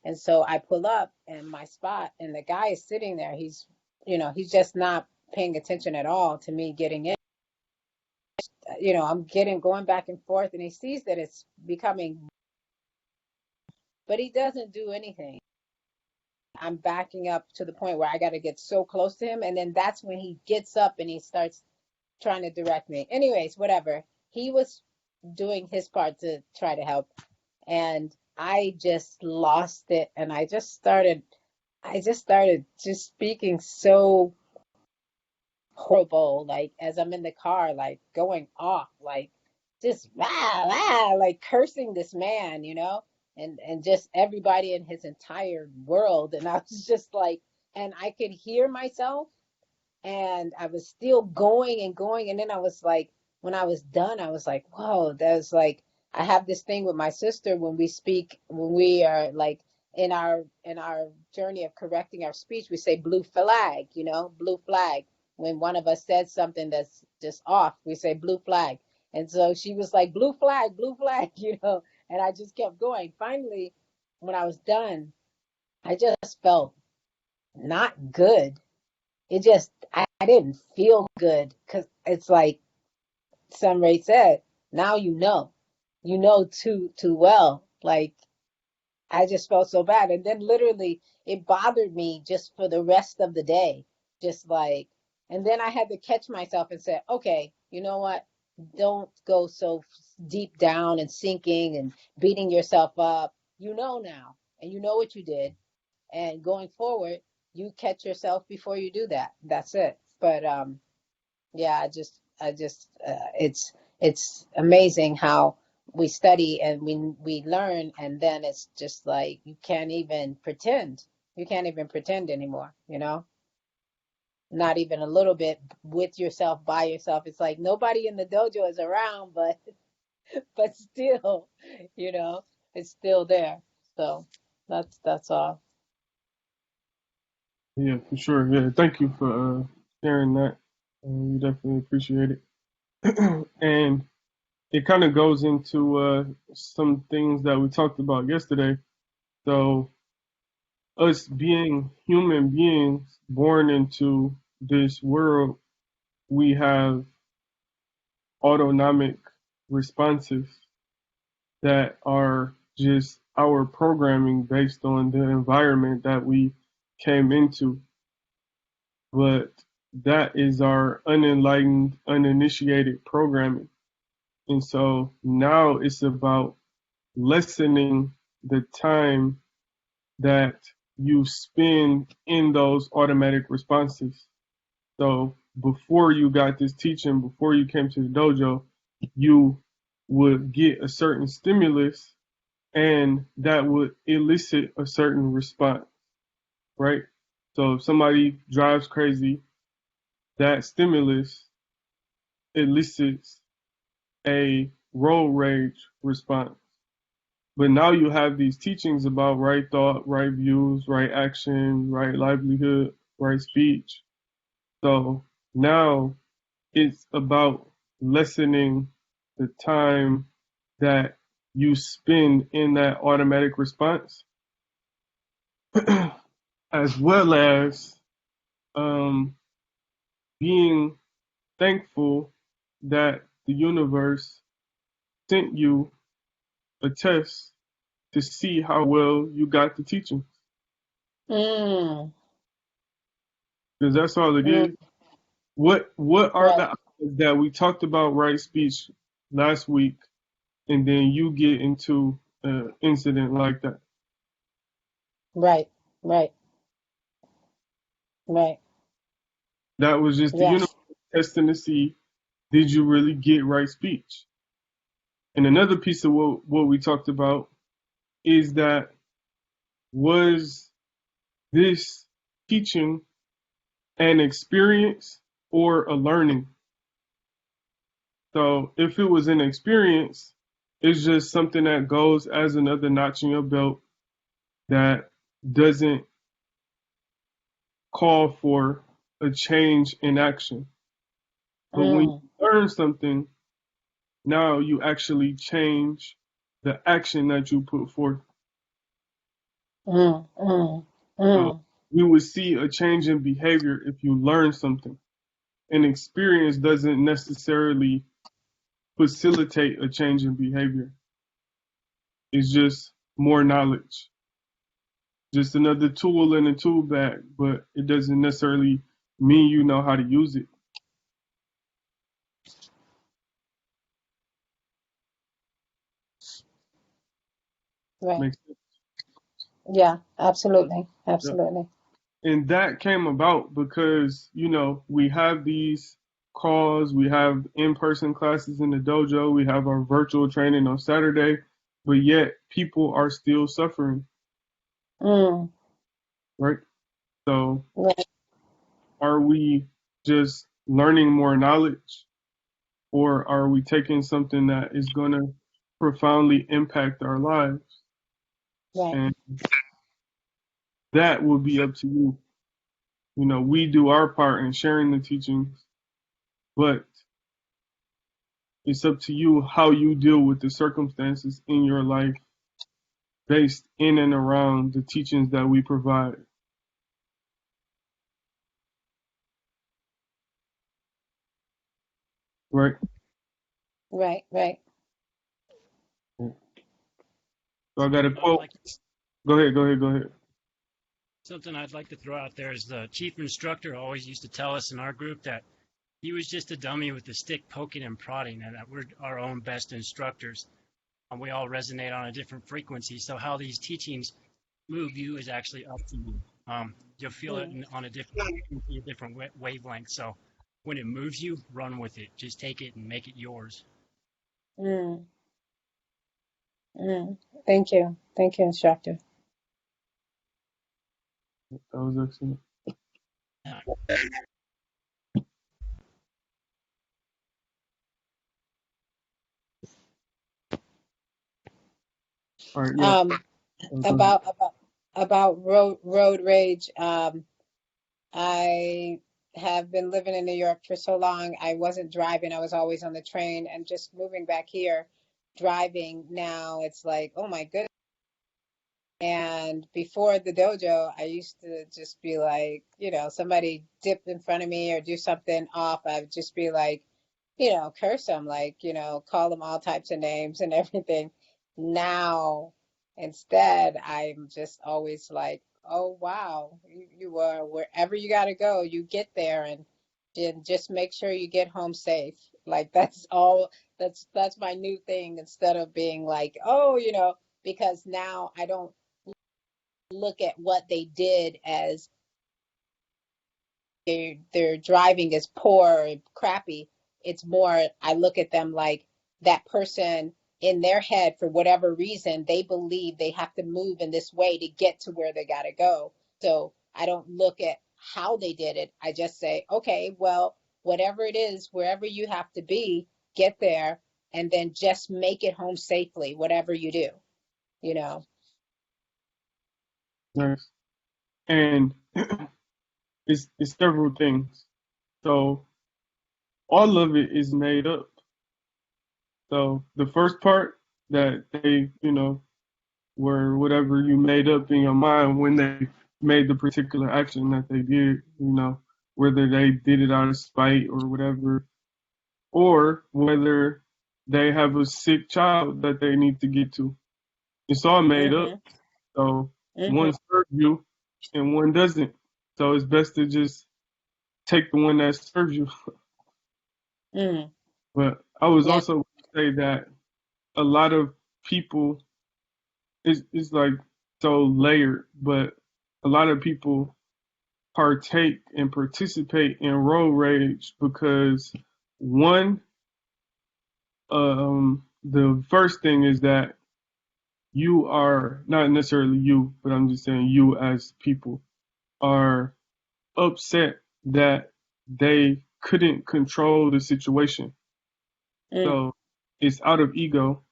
And so I pull up in my spot, and the guy is sitting there. He's just not paying attention at all to me getting in. I'm going back and forth, and he sees that it's becoming, but he doesn't do anything. I'm backing up to the point where I got to get so close to him. And then that's when he gets up and he starts trying to direct me. Anyways, whatever. He was doing his part to try to help. And I just lost it. And I just started just speaking so horrible, like as I'm in the car, like going off, like just like cursing this man, and just everybody in his entire world. And I was just like, and I could hear myself, and I was still going and going. And then I was like, when I was done, I was like, whoa, that's like, I have this thing with my sister when we speak, when we are like in our journey of correcting our speech, we say blue flag, blue flag. When one of us says something that's just off, we say blue flag. And so she was like, blue flag, and I just kept going. Finally, when I was done, I just felt not good. I didn't feel good, because it's like Sunray said, now you know too well. Like, I just felt so bad. And then literally it bothered me just for the rest of the day. Just like, and then I had to catch myself and say, okay, you know what? Don't go so deep down and sinking and beating yourself up. You know now, and you know what you did. And going forward, you catch yourself before you do that. That's it. But yeah, it's amazing how we study and we learn, and then it's just like you can't even pretend. You can't even pretend anymore, you know? Not even a little bit with yourself, by yourself. It's like nobody in the dojo is around, but but still, you know, it's still there. So that's all. Yeah, for sure. Yeah, thank you for sharing that. We definitely appreciate it. And it kind of goes into some things that we talked about yesterday. So, us being human beings born into this world, we have autonomic responses that are just our programming based on the environment that we came into. But that is our unenlightened, uninitiated programming. And so now it's about lessening the time that you spend in those automatic responses. So before you got this teaching, before you came to the dojo, you would get a certain stimulus and that would elicit a certain response, right? So if somebody drives crazy, that stimulus elicits a road rage response. But now you have these teachings about right thought, right views, right action, right livelihood, right speech. So now it's about lessening the time that you spend in that automatic response, as well as um, being thankful that the universe sent you a test to see how well you got the teaching. Mm, Because that's all it mm, is. What are right, the items that we talked about right speech last week, and then you get into an incident like that? right, right, right. That was just the Yeah. universe testing to see, did you really get right speech? And another piece of what we talked about is that, was this teaching an experience or a learning? So if it was an experience, it's just something that goes as another notch in your belt that doesn't call for a change in action. But when you Mm, learn something, now you actually change the action that you put forth. mm, mm, So mm, we would see a change in behavior if you learn something. An experience doesn't necessarily facilitate a change in behavior. It's just more knowledge, just another tool in the tool bag, but it doesn't necessarily mean you know how to use it. right. Makes sense. Yeah, absolutely. Yeah. Absolutely. And that came about because, we have these calls, we have in-person classes in the dojo, we have our virtual training on Saturday, but yet people are still suffering, Mm, right? So right, are we just learning more knowledge, or are we taking something that is going to profoundly impact our lives? right, And that will be up to you. We do our part in sharing the teachings, but it's up to you how you deal with the circumstances in your life based in and around the teachings that we provide, right? right, right. So I got a I quote. like this. Go ahead. Go ahead. Go ahead. Something I'd like to throw out there is the chief instructor always used to tell us in our group that he was just a dummy with a stick poking and prodding, and that we're our own best instructors. And we all resonate on a different frequency. So how these teachings move you is actually up to you. You'll feel it Mm, on a different wavelength. So when it moves you, run with it. Just take it and make it yours. mm, mm. Thank you. Thank you, instructor. That was excellent. Yeah. All right. Yeah. Go ahead. About road rage. I have been living in New York for so long. I wasn't driving. I was always on the train, and just moving back here, driving now, it's like, oh my goodness. And before the dojo, I used to just be like, somebody dip in front of me or do something off. I'd just be like, curse them, like, call them all types of names and everything. Now, instead, I'm just always like, oh, wow, you are wherever you got to go, you get there and just make sure you get home safe. Like, that's all, that's my new thing, instead of being like, oh, because now I don't look at what they did as their driving is poor or crappy. It's more, I look at them like that person in their head, for whatever reason, they believe they have to move in this way to get to where they got to go. So I don't look at how they did it. I just say, okay, well, whatever it is, wherever you have to be, get there, and then just make it home safely, whatever you do, you know. Nice. And it's several things. So all of it is made up. So the first part that they, were whatever you made up in your mind when they made the particular action that they did, whether they did it out of spite or whatever, or whether they have a sick child that they need to get to. It's all made up. Mhm. So Mhm. one serves you and one doesn't. So it's best to just take the one that serves you. Mhm. But I was Yeah. also going to say that a lot of people, it's like so layered, but a lot of people partake and participate in road rage because one, the first thing is that you are not necessarily you, but I'm just saying you as people are upset that they couldn't control the situation. Mm. So it's out of ego.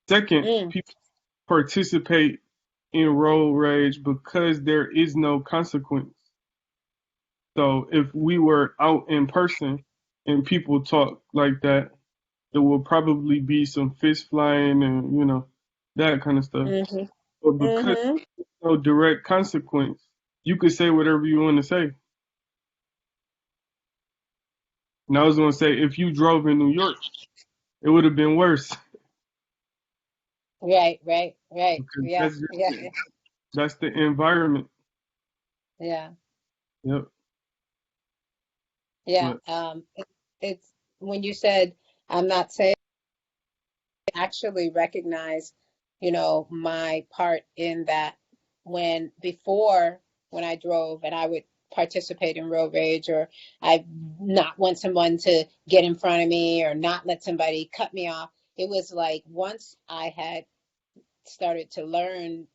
Second, Mm. people participate in road rage because there is no consequence. So if we were out in person and people talk like that, it will probably be some fist flying and that kind of stuff. Mhm. But because Mhm. there's no direct consequence, you could say whatever you want to say. And I was gonna say if you drove in New York, it would have been worse Right, right, right. because Yeah, yeah, yeah, that's the environment. yeah. Yep. Yeah. But It's when you said, I'm not saying, actually recognize, my part in that. When I drove and I would participate in road rage, or I not want someone to get in front of me or not let somebody cut me off. It was like, once I had started to learn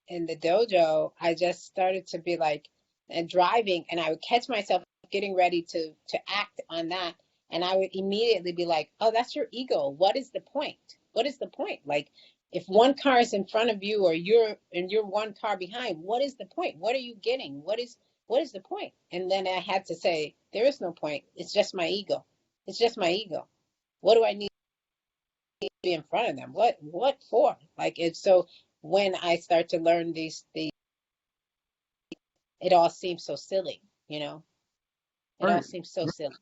in the dojo, I just started to be like, and driving, and I would catch myself getting ready to act on that, and I would immediately be like, "Oh, that's your ego. What is the point? What is the point? Like, if one car is in front of you, or you're one car behind, what is the point? What are you getting? What is the point?" And then I had to say, there is no point. It's just my ego. It's just my ego. What do I need to be in front of them? What for? Like, it's so, when I start to learn these, it all seems so silly, It all right, seems so silly.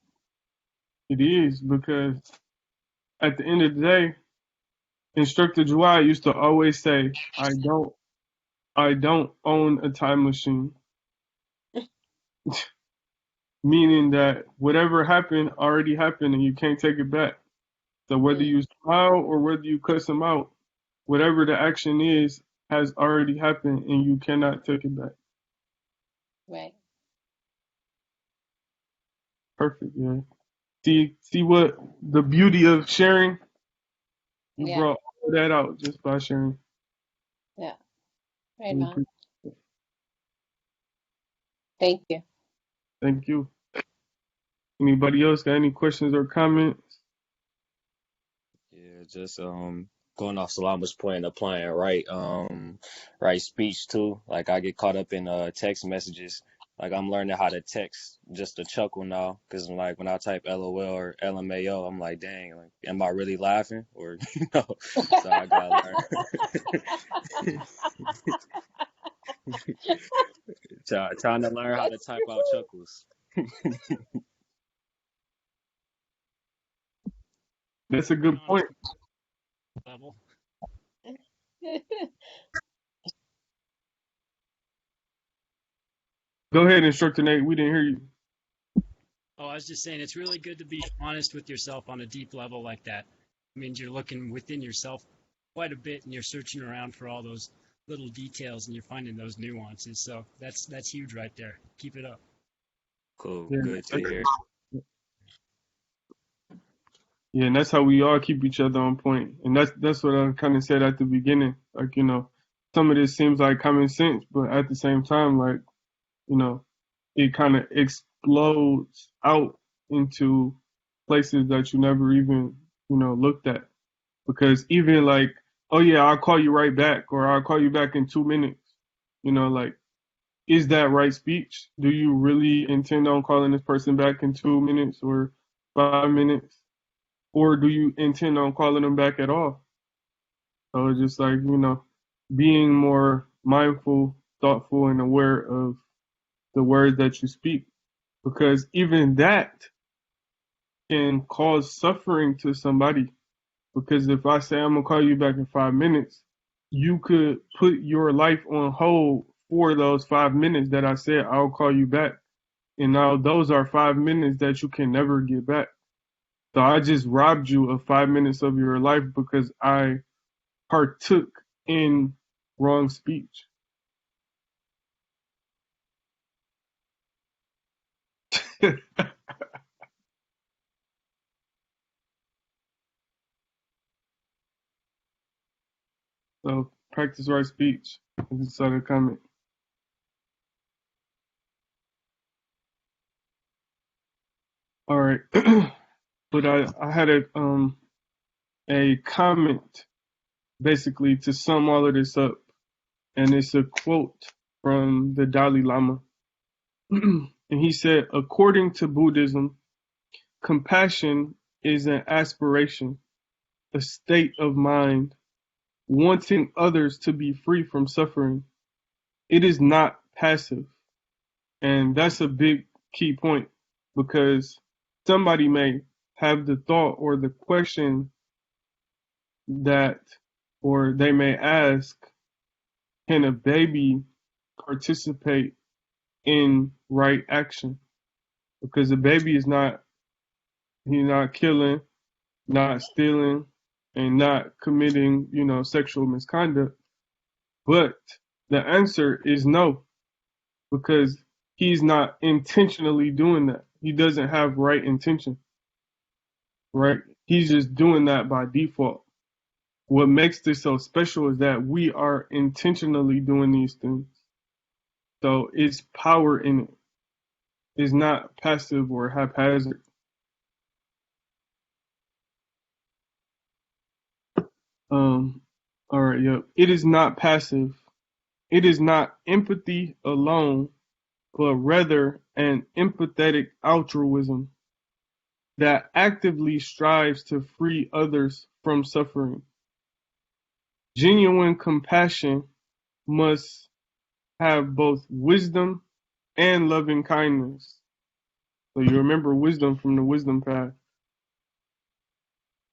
it is because at the end of the day, Instructor Dwight used to always say, "I don't I don't own a time machine, meaning that whatever happened already happened and you can't take it back. So whether Mm, you smile or whether you cuss them out, whatever the action is has already happened and you cannot take it back. right. Perfect, yeah. See what the beauty of sharing? You Yeah. brought all that out just by sharing. Yeah. Right We on. appreciate it. Thank you. Thank you. Anybody else got any questions or comments? Yeah, just going off Salama's point, applying right speech too. Like I get caught up in text messages. Like I'm learning how to text just to chuckle now, because like when I type LOL or LMAO, I'm like, dang, like, am I really laughing or no? So I gotta learn. Trying to learn how to That's type out chuckles. That's a Be good honest point. level. true. Go ahead, Instructor Nate. We didn't hear you. Oh, I was just saying it's really good to be honest with yourself on a deep level like that. It means you're looking within yourself quite a bit and you're searching around for all those little details and you're finding those nuances. So that's huge right there. Keep it up. Cool, Yeah, good to hear. yeah, and that's how we all keep each other on point. And that's what I kind of said at the beginning. Like, some of this seems like common sense, but at the same time, like, you know, it kind of explodes out into places that you never even, looked at. Because even like, oh yeah, I'll call you right back, or I'll call you back in 2 minutes. Like, is that right speech? Do you really intend on calling this person back in 2 minutes or 5 minutes? Or do you intend on calling them back at all? So it's just like, being more mindful, thoughtful, and aware of the words that you speak. Because even that can cause suffering to somebody. Because if I say I'm gonna call you back in 5 minutes, you could put your life on hold for those 5 minutes that I said I'll call you back. And now those are 5 minutes that you can never get back. So I just robbed you of 5 minutes of your life because I partook in wrong speech. So practice right speech. This is other comment. All right. But I had a comment basically to sum all of this up, and it's a quote from the Dalai Lama. And he said, according to Buddhism, compassion is an aspiration, a state of mind, wanting others to be free from suffering. It is not passive. And that's a big key point because somebody may have the thought or the question that, or they may ask, can a baby participate in right action? Because a baby is not, he's not killing, not stealing, and not committing, sexual misconduct. But the answer is no, because he's not intentionally doing that. He doesn't have right intention, right? He's just doing that by default. What makes this so special is that we are intentionally doing these things. So it's power in it. It's not passive or haphazard. Um, all right, yep. It is not passive. It is not empathy alone, but rather an empathetic altruism that actively strives to free others from suffering. Genuine compassion must have both wisdom and loving kindness. So you remember wisdom from the wisdom path.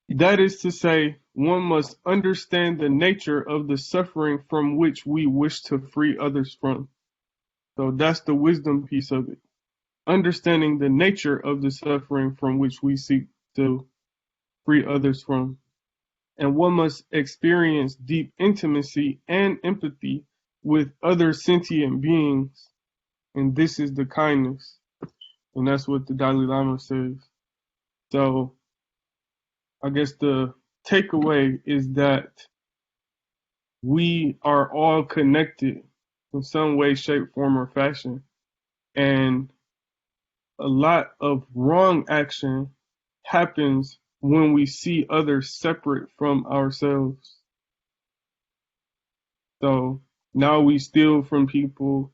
That is to say, one must understand the nature of the suffering from which we wish to free others from. So that's the wisdom piece of it. Understanding the nature of the suffering from which we seek to free others from. And one must experience deep intimacy and empathy with other sentient beings. And this is the kindness. And that's what the Dalai Lama says. So I guess the takeaway is that we are all connected in some way, shape, form, or fashion. And a lot of wrong action happens when we see others separate from ourselves. So now we steal from people,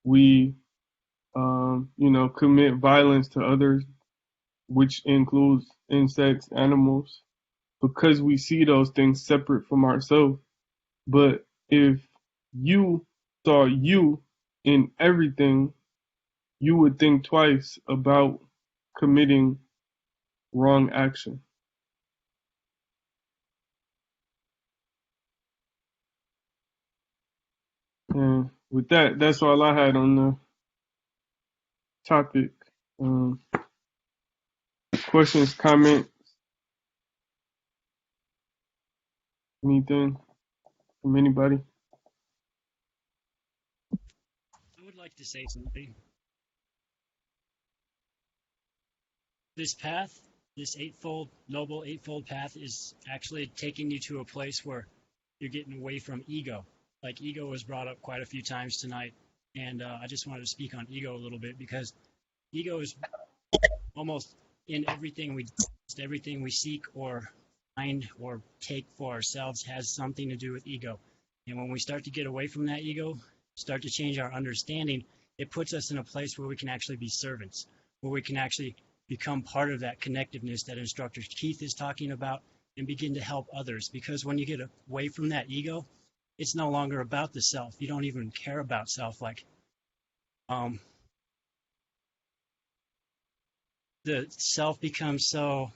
we, commit violence to others, which includes insects, animals, because we see those things separate from ourselves. But if you saw you in everything, you would think twice about committing wrong action. And with that, that's all I had on the topic. Um, Questions, comments, anything from anybody? I would like to say something. This path, this noble eightfold path is actually taking you to a place where you're getting away from ego. Like ego was brought up quite a few times tonight. And I just wanted to speak on ego a little bit because ego is almost in everything we seek or find or take for ourselves has something to do with ego. And when we start to get away from that ego, start to change our understanding, it puts us in a place where we can actually be servants, where we can actually become part of that connectiveness that instructor Keith is talking about and begin to help others. Because when you get away from that ego, it's no longer about the self. You don't even care about self. Like the self becomes so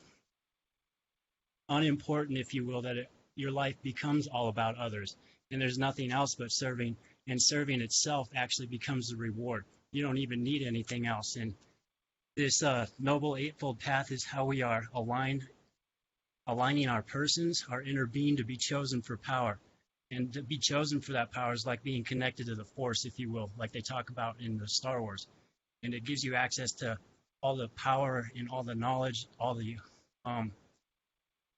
unimportant, if you will, that your life becomes all about others. And there's nothing else but serving. And serving itself actually becomes the reward. You don't even need anything else. And this noble eightfold path is how we are aligning our persons, our inner being, to be chosen for power. And to be chosen for that power is like being connected to the Force, if you will, like they talk about in the Star Wars. And it gives you access to all the power and all the knowledge, all the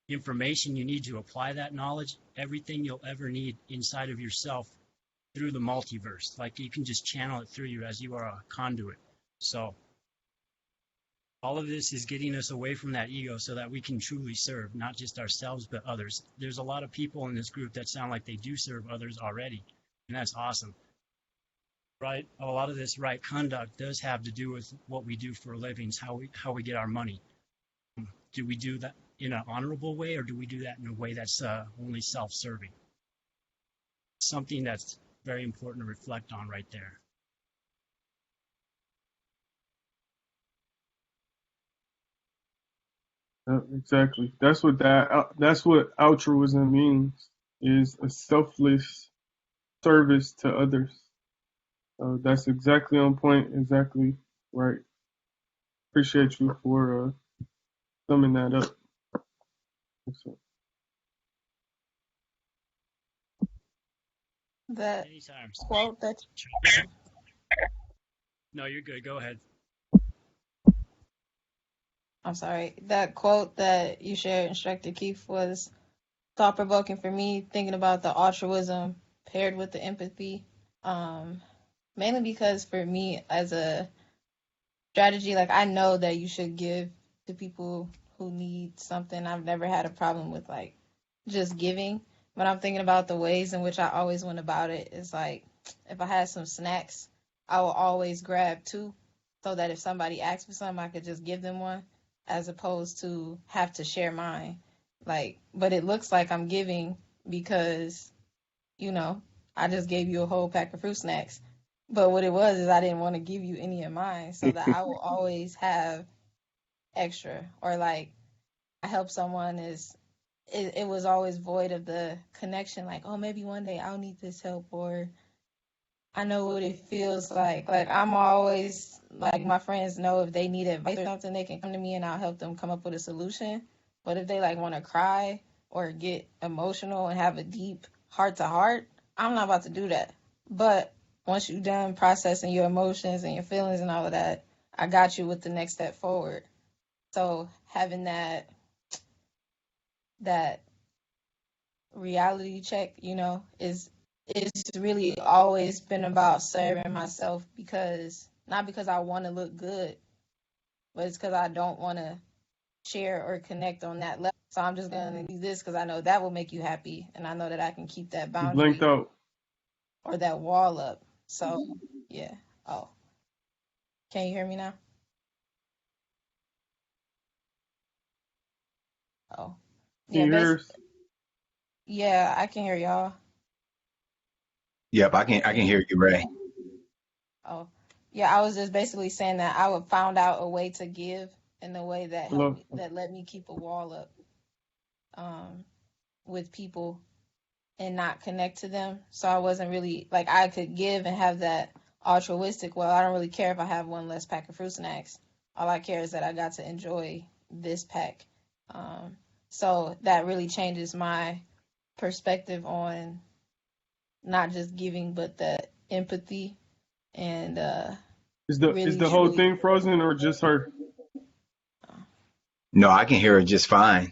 information you need to apply that knowledge, everything you'll ever need inside of yourself through the multiverse. Like you can just channel it through you as you are a conduit. So all of this is getting us away from that ego so that we can truly serve, not just ourselves, but others. There's a lot of people in this group that sound like they do serve others already, and that's awesome. Right? A lot of this right conduct does have to do with what we do for a living, how we get our money. Do we do that in an honorable way, or do we do that in a way that's only self-serving? Something that's very important to reflect on right there. Exactly. That's what altruism means, is a selfless service to others. That's exactly on point, exactly right. Appreciate you for summing that up. That Anytime. quote that No, you're good. Go ahead. I'm sorry, that quote that you shared, Instructor Keith, was thought provoking for me, thinking about the altruism paired with the empathy. Mainly because for me, as a strategy, like I know that you should give to people who need something. I've never had a problem with like just giving. But I'm thinking about the ways in which I always went about it. It's like if I had some snacks, I will always grab two so that if somebody asks for something, I could just give them one as opposed to have to share mine. Like, but it looks like I'm giving because, you know, I just gave you a whole pack of fruit snacks. But what it was is I didn't want to give you any of mine so that I will always have extra. Or like I help someone is it was always void of the connection, like, oh, maybe one day I'll need this help, or I know what it feels like. Like, I'm always, like, my friends know if they need advice or something, they can come to me and I'll help them come up with a solution. But if they, like, want to cry or get emotional and have a deep heart to heart, I'm not about to do that. But once you're done processing your emotions and your feelings and all of that, I got you with the next step forward. So having that reality check, is it's really always been about serving myself, because not because I want to look good, but it's because I don't want to share or connect on that level. So I'm just gonna do this because I know that will make you happy, and I know that I can keep that You blinked boundary out. or that wall up. So yeah. Oh, can you hear me now? Oh, Can yeah. you hear us? Yeah, I can hear y'all. Yep, I can hear you, Ray. Oh, yeah. I was just basically saying that I would found out a way to give in a way that helped Hello? me, that let me keep a wall up, with people and not connect to them. So I wasn't really like, I could give and have that altruistic. Well, I don't really care if I have one less pack of fruit snacks. All I care is that I got to enjoy this pack. Um, so that really changes my perspective on not just giving, but the empathy and Is really the whole truly. thing frozen or just her? No, I can hear it just fine.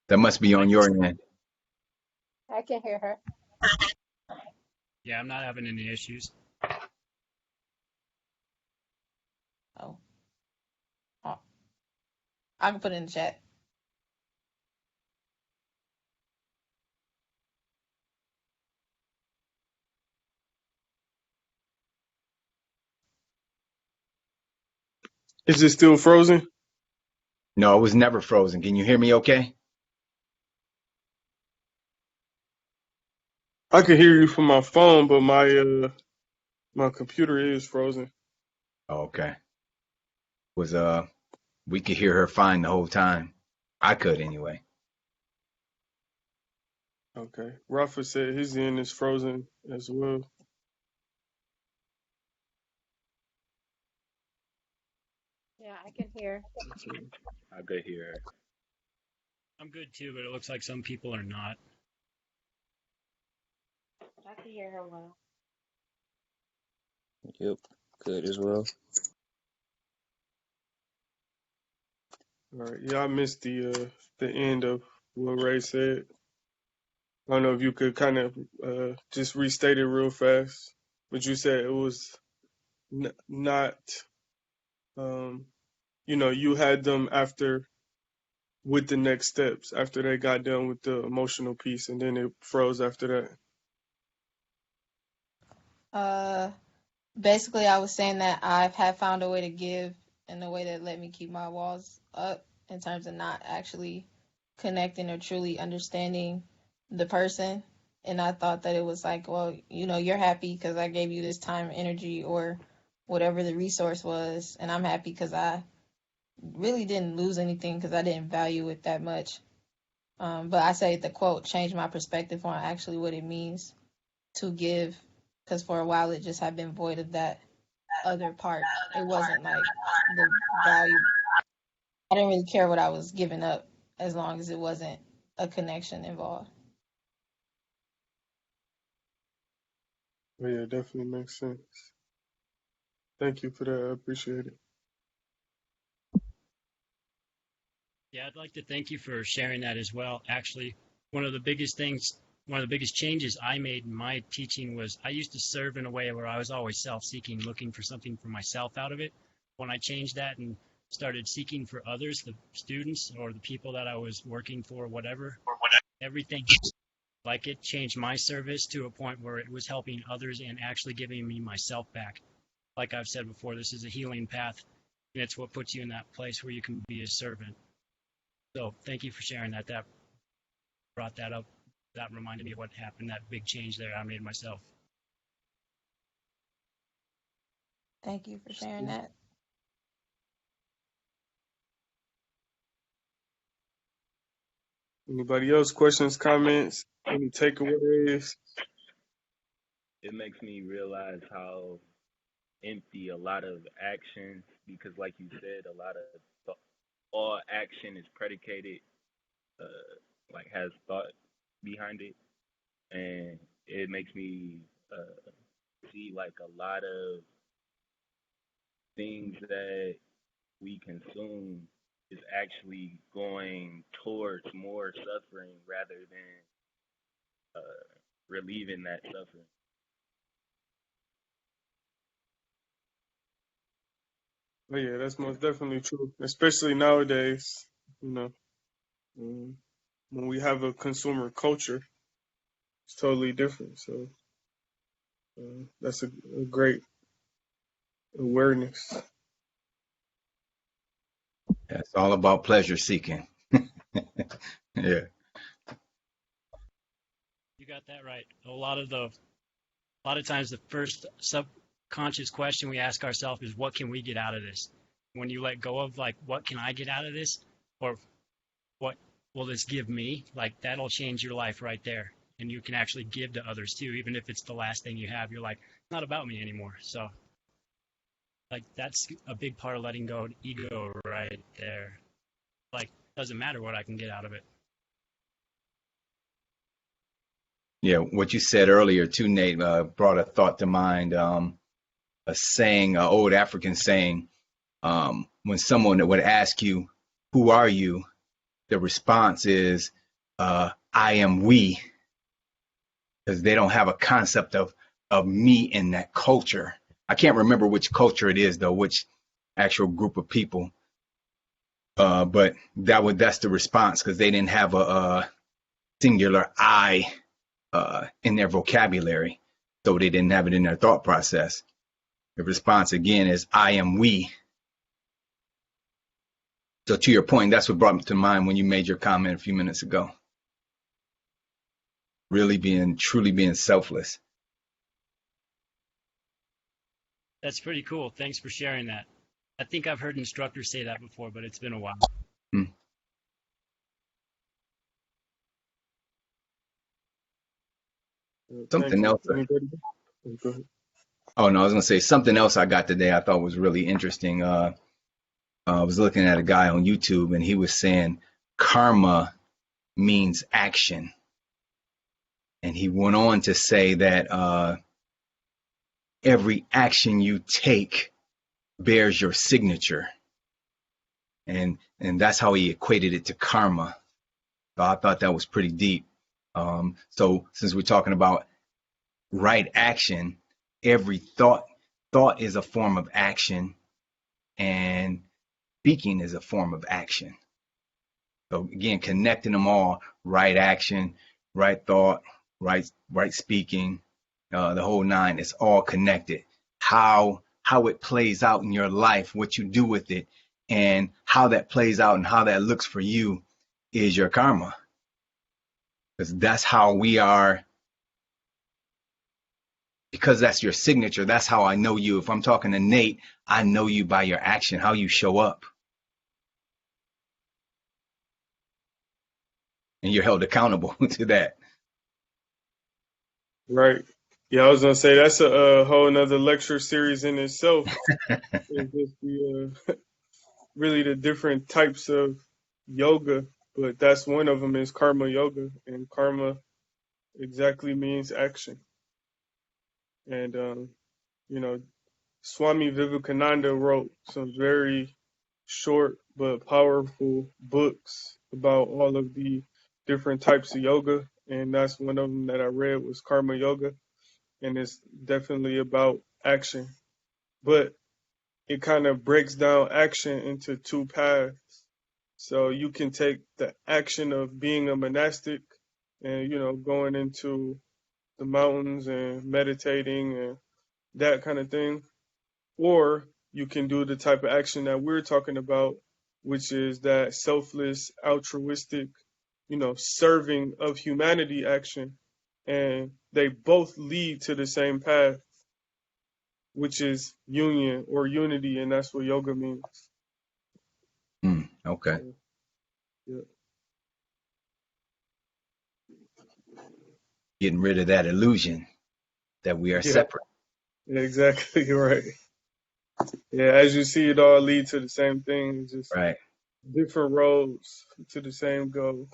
That must be I on can, your end. I can hear her. yeah, I'm not having any issues. Oh, oh, I can put it in the chat. Is it still frozen? No, it was never frozen. Can you hear me okay? I can hear you from my phone, but my computer is frozen. Oh, okay. Was we could hear her fine the whole time. I could anyway. Okay. Rafa said his end is frozen as well. Yeah, I can hear. I could hear her. I'm good too, but it looks like some people are not. I can hear her well. Yep, good as well. All right. Yeah, I missed the end of what Ray said. I don't know if you could kind of just restate it real fast. But you said it was not, um, you had them after with the next steps after they got done with the emotional piece, and then it froze after that. Uh, Basically, I was saying that I've had found a way to give in a way that let me keep my walls up in terms of not actually connecting or truly understanding the person. And I thought that it was like, well, you're happy because I gave you this time, energy, or whatever the resource was. And I'm happy because I really didn't lose anything because I didn't value it that much. But I say the quote changed my perspective on actually what it means to give, because for a while it just had been void of that other part. It wasn't like the value. I didn't really care what I was giving up as long as it wasn't a connection involved. But yeah, definitely makes sense. Thank you for that. I appreciate it. Yeah, I'd like to thank you for sharing that as well. Actually, one of the biggest things, one of the biggest changes I made in my teaching was I used to serve in a way where I was always self-seeking, looking for something for myself out of it. When I changed that and started seeking for others, the students or the people that I was working for, whatever, everything, like, it changed my service to a point where it was helping others and actually giving me myself back. Like I've said before, this is a healing path, and it's what puts you in that place where you can be a servant. So thank you for sharing that. That brought that up. That reminded me of what happened, that big change there I made myself. Thank you for sharing that. Anybody else? Questions, comments, any takeaways? It makes me realize how empty a lot of action, because like you said, a lot of all action is predicated, like has thought behind it, and it makes me see like a lot of things that we consume is actually going towards more suffering rather than relieving that suffering. Oh yeah, that's most definitely true, especially nowadays. You know, um, when we have a consumer culture, it's totally different. So that's a great awareness. Yeah, it's all about pleasure seeking. Yeah. You got that right. A lot of times the first subconscious question we ask ourselves is, what can we get out of this? When you let go of like, what can I get out of this? Or what will this give me? Like that'll change your life right there. And you can actually give to others too, even if it's the last thing you have. You're like, it's not about me anymore. So like that's a big part of letting go of ego right there. Like doesn't matter what I can get out of it. Yeah, what you said earlier too, Nate, brought a thought to mind. A saying, an old African saying, when someone would ask you, "Who are you?" the response is, "I am we," because they don't have a concept of me in that culture. I can't remember which culture it is though, which actual group of people. But that's the response because they didn't have a singular I in their vocabulary, so they didn't have it in their thought process. The response again is "I am we." So to your point, that's what brought to mind when you made your comment a few minutes ago. Truly being selfless. That's pretty cool. Thanks for sharing that. I think I've heard instructors say that before, but it's been a while. Hmm. Thank Something you. else. Anybody? Go ahead. Oh no, I was gonna say something else I got today. I thought was really interesting. I was looking at a guy on YouTube, and he was saying karma means action, and he went on to say that every action you take bears your signature, and that's how he equated it to karma. So I thought that was pretty deep. So since we're talking about right action, every thought is a form of action, and speaking is a form of action. So again, connecting them all: right action, right thought, right speaking, the whole nine. It's all connected. How it plays out in your life, what you do with it, and how that plays out and how that looks for you is your karma. Because that's how we are. Because that's your signature. That's how I know you. If I'm talking to Nate, I know you by your action, how you show up, and you're held accountable to that. Right. Yeah, I was gonna say that's a whole another lecture series in itself. It's just really the different types of yoga, but that's one of them is karma yoga, and karma exactly means action. And you know, Swami Vivekananda wrote some very short but powerful books about all of the different types of yoga, and that's one of them that I read was karma yoga, and it's definitely about action. But it kind of breaks down action into two paths. So you can take the action of being a monastic and, going into the mountains and meditating and that kind of thing. Or you can do the type of action that we're talking about, which is that selfless, altruistic, serving of humanity action. And they both lead to the same path, which is union or unity. And that's what yoga means. Okay. So, yeah. getting rid of that illusion that we are Yeah, separate. yeah, exactly. You're right. Yeah, as you see, it all lead to the same thing, just Right. different roads to the same goal.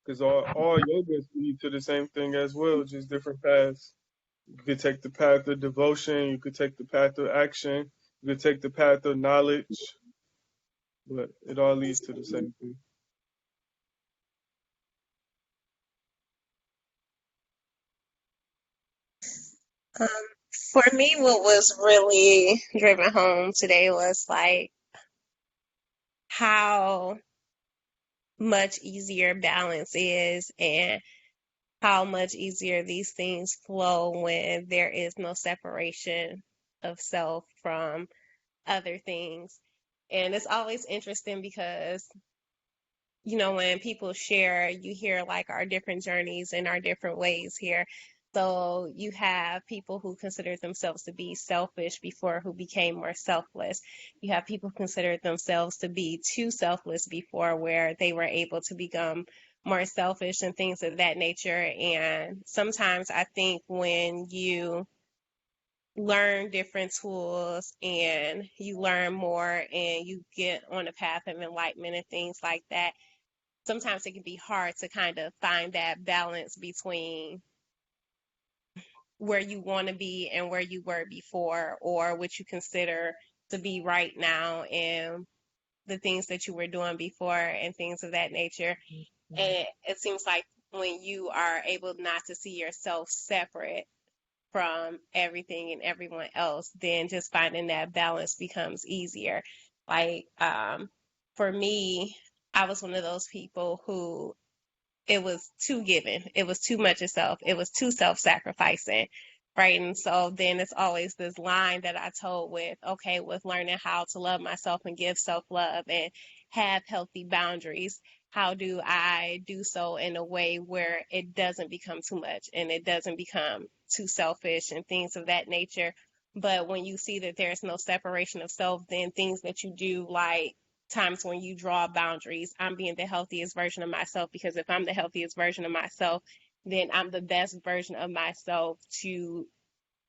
Because all yogas lead to the same thing as well, just different paths. You could take the path of devotion, you could take the path of action, you could take the path of knowledge, but it all leads to the same thing. Um, for me, what was really driven home today was like how much easier balance is and how much easier these things flow when there is no separation of self from other things. And it's always interesting because, when people share, you hear like our different journeys and our different ways here. So you have people who considered themselves to be selfish before who became more selfless. You have people who considered themselves to be too selfless before where they were able to become more selfish and things of that nature. And sometimes I think when you learn different tools and you learn more and you get on a path of enlightenment and things like that, sometimes it can be hard to kind of find that balance between where you want to be and where you were before, or what you consider to be right now and the things that you were doing before and things of that nature. And it seems like when you are able not to see yourself separate from everything and everyone else, then just finding that balance becomes easier. Like, for me, I was one of those people who it was too given. It was too much of self. It was too self-sacrificing, right? And so then it's always this line that I told with, okay, with learning how to love myself and give self-love and have healthy boundaries, how do I do so in a way where it doesn't become too much and it doesn't become too selfish and things of that nature? But when you see that there's no separation of self, then things that you do, like times when you draw boundaries, I'm being the healthiest version of myself, because if I'm the healthiest version of myself, then I'm the best version of myself to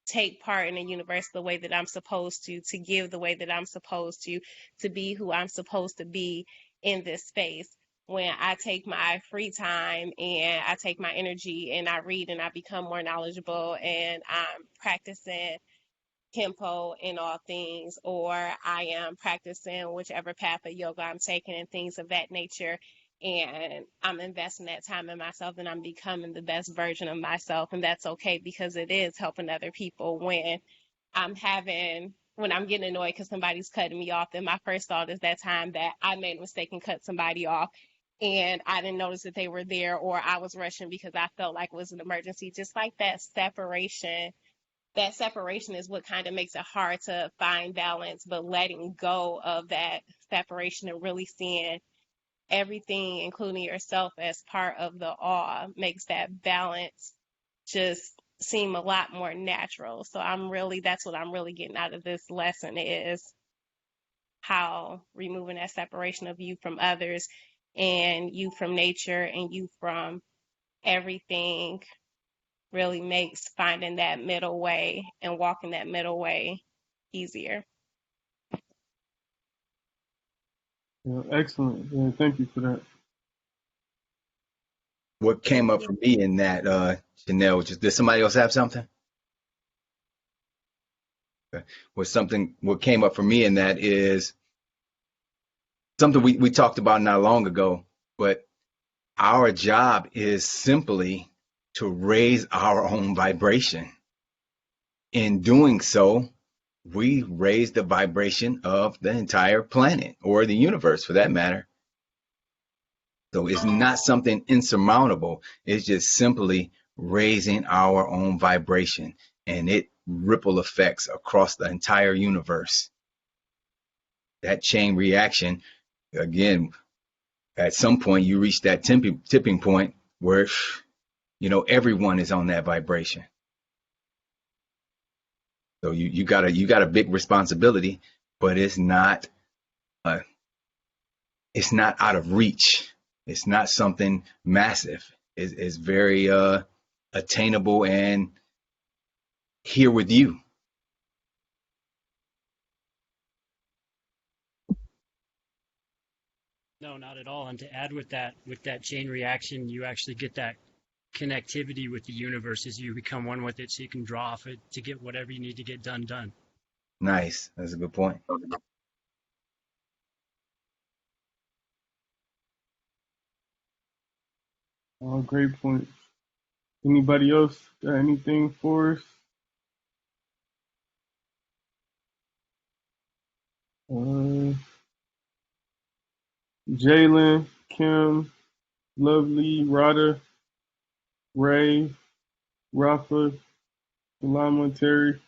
take part in the universe the way that I'm supposed to give the way that I'm supposed to be who I'm supposed to be in this space. When I take my free time and I take my energy and I read and I become more knowledgeable and I'm practicing Kempo in all things, or I am practicing whichever path of yoga I'm taking and things of that nature, and I'm investing that time in myself and I'm becoming the best version of myself. And that's okay, because it is helping other people. When I'm getting annoyed because somebody's cutting me off, then my first thought is that time that I made a mistake and cut somebody off and I didn't notice that they were there, or I was rushing because I felt like it was an emergency. Just like that separation is what kind of makes it hard to find balance, but letting go of that separation and really seeing everything, including yourself, as part of the all makes that balance just seem a lot more natural. So that's what I'm really getting out of this lesson, is how removing that separation of you from others and you from nature and you from everything really makes finding that middle way and walking that middle way easier. Yeah, excellent. Yeah, thank you for that. What came up for me in that, Chanel, did somebody else have something? Okay. What came up for me in that is something we talked about not long ago, but our job is simply to raise our own vibration. In doing so, we raise the vibration of the entire planet, or the universe for that matter. So it's not something insurmountable. It's just simply raising our own vibration, and it ripple effects across the entire universe. That chain reaction, again, at some point you reach that tipping point where everyone is on that vibration. So you got a big responsibility, but it's not out of reach. It's not something massive. is very attainable and here with you. No, not at all. And to add with that chain reaction, you actually get that connectivity with the universe as you become one with it, so you can draw off it to get whatever you need to get done. Nice. That's a good point. Oh, great point. Anybody else got anything for us? Uh, Jalen, Kim, Lovely, Rada, Ray, Rafa, Salama, Terry.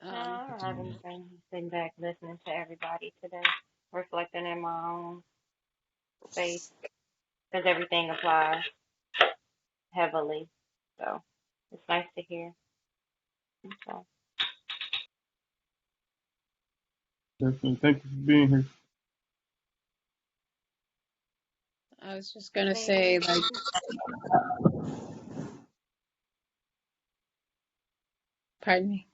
No, I don't have anything. Sitting back listening to everybody today, reflecting in my own space, because everything applies heavily. So it's nice to hear. So, Definitely. Thank you for being here. I was just gonna say, like, pardon me.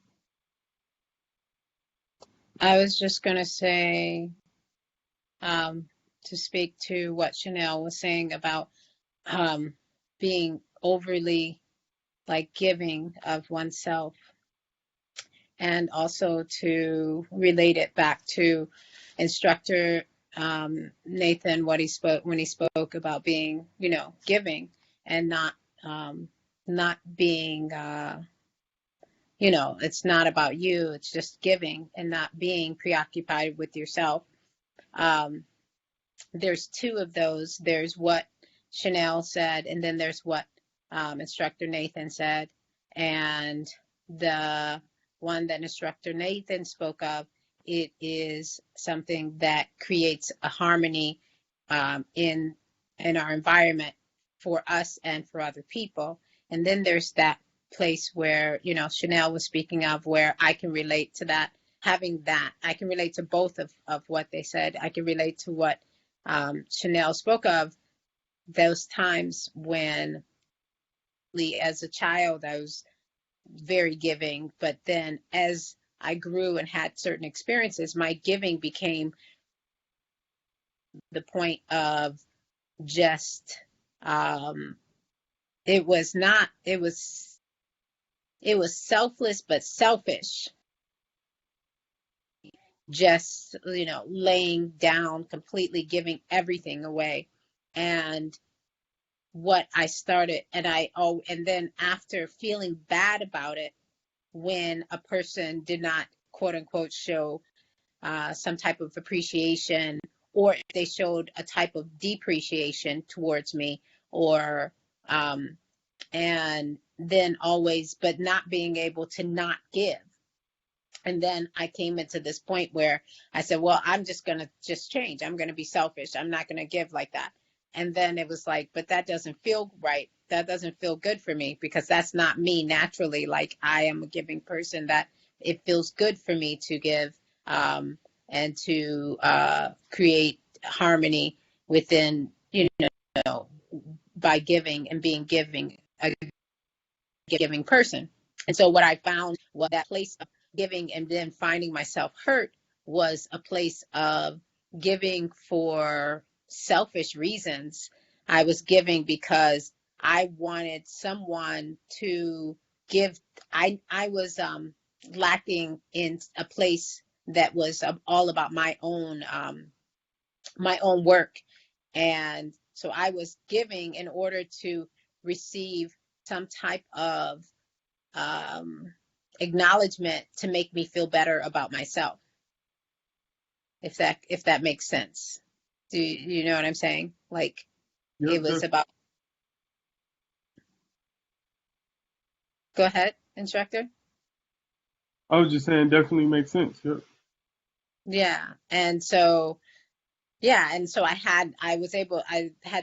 I was just gonna say, to speak to what Chanel was saying about being overly like giving of oneself, and also to relate it back to instructor Nathan, what he spoke when he spoke about being, giving and not being, it's not about you, it's just giving and not being preoccupied with yourself. There's two of those. There's what Chanel said, and then there's what instructor Nathan said. And the one that instructor Nathan spoke of, it is something that creates a harmony in our environment for us and for other people. And then there's that place where, Chanel was speaking of, where I can relate to that, having that. I can relate to both of what they said. I can relate to what Chanel spoke of, those times when, as a child, I was very giving, but then as I grew and had certain experiences, my giving became the point of just, it was not, it was selfless, but selfish. Just, laying down, completely giving everything away. And what I started, and then after feeling bad about it, when a person did not, quote unquote, show some type of appreciation, or if they showed a type of depreciation towards me, or and then always, but not being able to not give. And then I came into this point where I said, well, I'm just going to just change. I'm going to be selfish. I'm not going to give like that. And then it was like, but that doesn't feel right. That doesn't feel good for me, because that's not me naturally. Like, I am a giving person, that it feels good for me to give, and to create harmony within, by giving and being a giving person. And so what I found was that place of giving and then finding myself hurt was a place of giving for selfish reasons. I was giving because I wanted someone to give. I was lacking in a place that was all about my own work. And so I was giving in order to receive some type of acknowledgement to make me feel better about myself. If that makes sense. Do you know what I'm saying? Like, Yep, it was about. Go ahead, instructor. I was just saying, definitely makes sense. Yep. Yeah. And so, I had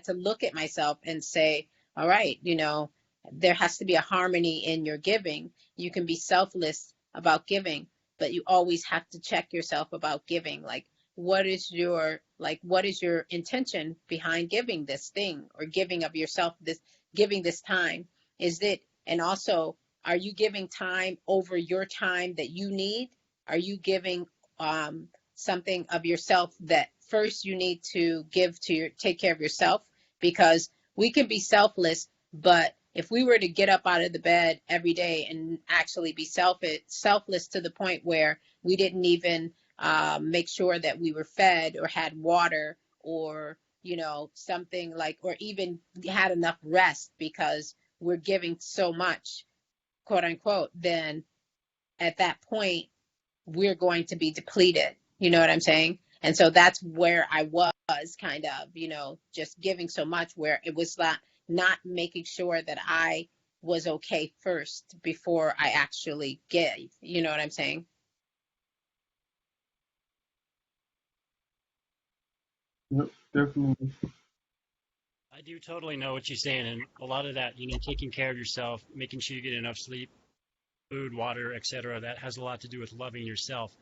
to look at myself and say, all right, there has to be a harmony in your giving. You can be selfless about giving, but you always have to check yourself about giving. Like, what is your intention behind giving this thing or giving of yourself giving this time? Is it, and also, are you giving time over your time that you need? Are you giving something of yourself that first you need to take care of yourself? Because we can be selfless, but if we were to get up out of the bed every day and actually be selfless to the point where we didn't even make sure that we were fed or had water, or something like, or even had enough rest, because we're giving so much, quote unquote, then at that point we're going to be depleted. You know what I'm saying? And so that's where I was kind of, just giving so much, where it was not making sure that I was okay first before I actually gave. You know what I'm saying? Yep, definitely. I do totally know what you're saying, and a lot of that, taking care of yourself, making sure you get enough sleep, food, water, etc., that has a lot to do with loving yourself.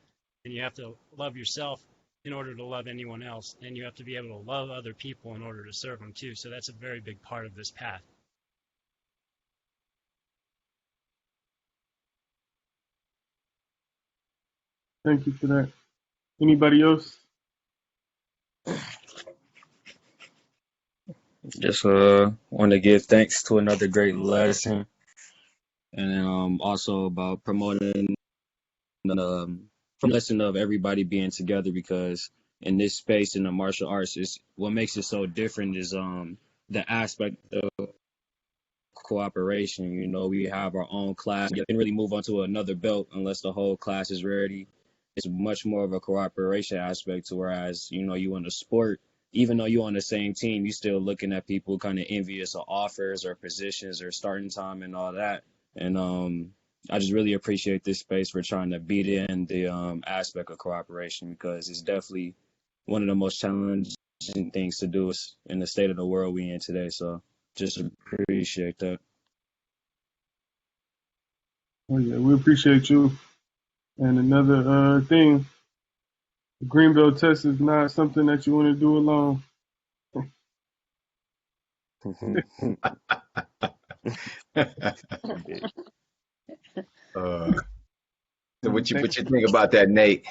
And you have to love yourself in order to love anyone else, and you have to be able to love other people in order to serve them too. So that's a very big part of this path. Thank you for that. Anybody else? Just want to give thanks to another great lesson, and also about promoting from the lesson of everybody being together, because in this space in the martial arts, is what makes it so different is the aspect of cooperation. We have our own class. You can really move on to another belt unless the whole class is ready. It's much more of a cooperation aspect, to whereas you in a sport, even though you're on the same team, you still looking at people kind of envious of offers or positions or starting time and all that. And I just really appreciate this space for trying to beat in the aspect of cooperation, because it's definitely one of the most challenging things to do in the state of the world we in today. So just appreciate that. Oh yeah, we appreciate you. And another thing, the Greenbelt test is not something that you want to do alone. So what you think about that, Nate?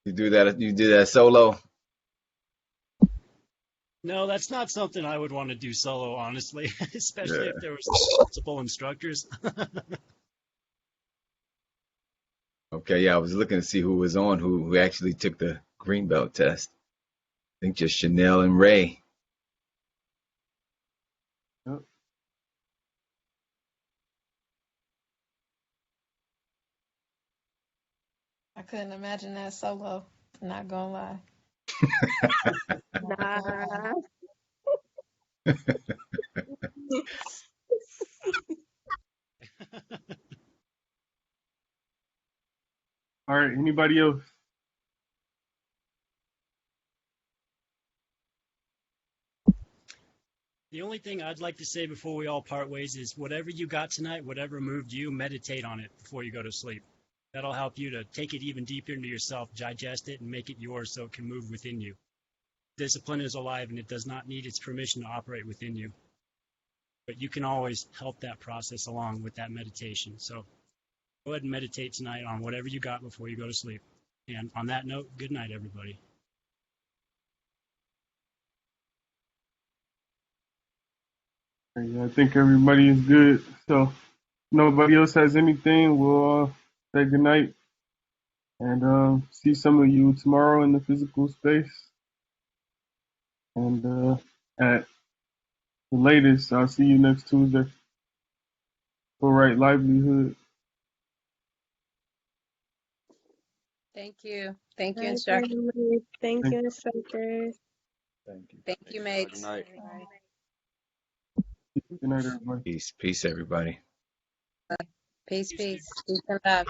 You do that solo? No, that's not something I would want to do solo, honestly, especially Yeah. if there was multiple instructors. Okay, yeah, I was looking to see who was on, who actually took the Greenbelt test. I think just Chanel and Ray. Yep. I couldn't imagine that solo. Not gonna lie. Nah. All right, anybody else? The only thing I'd like to say before we all part ways is whatever you got tonight, whatever moved you, meditate on it before you go to sleep. That'll help you to take it even deeper into yourself, digest it, and make it yours so it can move within you. Discipline is alive, and it does not need its permission to operate within you. But you can always help that process along with that meditation. So go ahead and meditate tonight on whatever you got before you go to sleep. And on that note, good night, everybody. Yeah, I think everybody is good. So if nobody else has anything, we'll say goodnight and see some of you tomorrow in the physical space. And at the latest, I'll see you next Tuesday for Right Livelihood. Thank you. Thank you, Bye, instructor. family. Thank you, instructors. Thank you. Thank you, mates. Good night. Good night, everybody. Peace, everybody. Peace, Peace, peace. peace. Peace and love.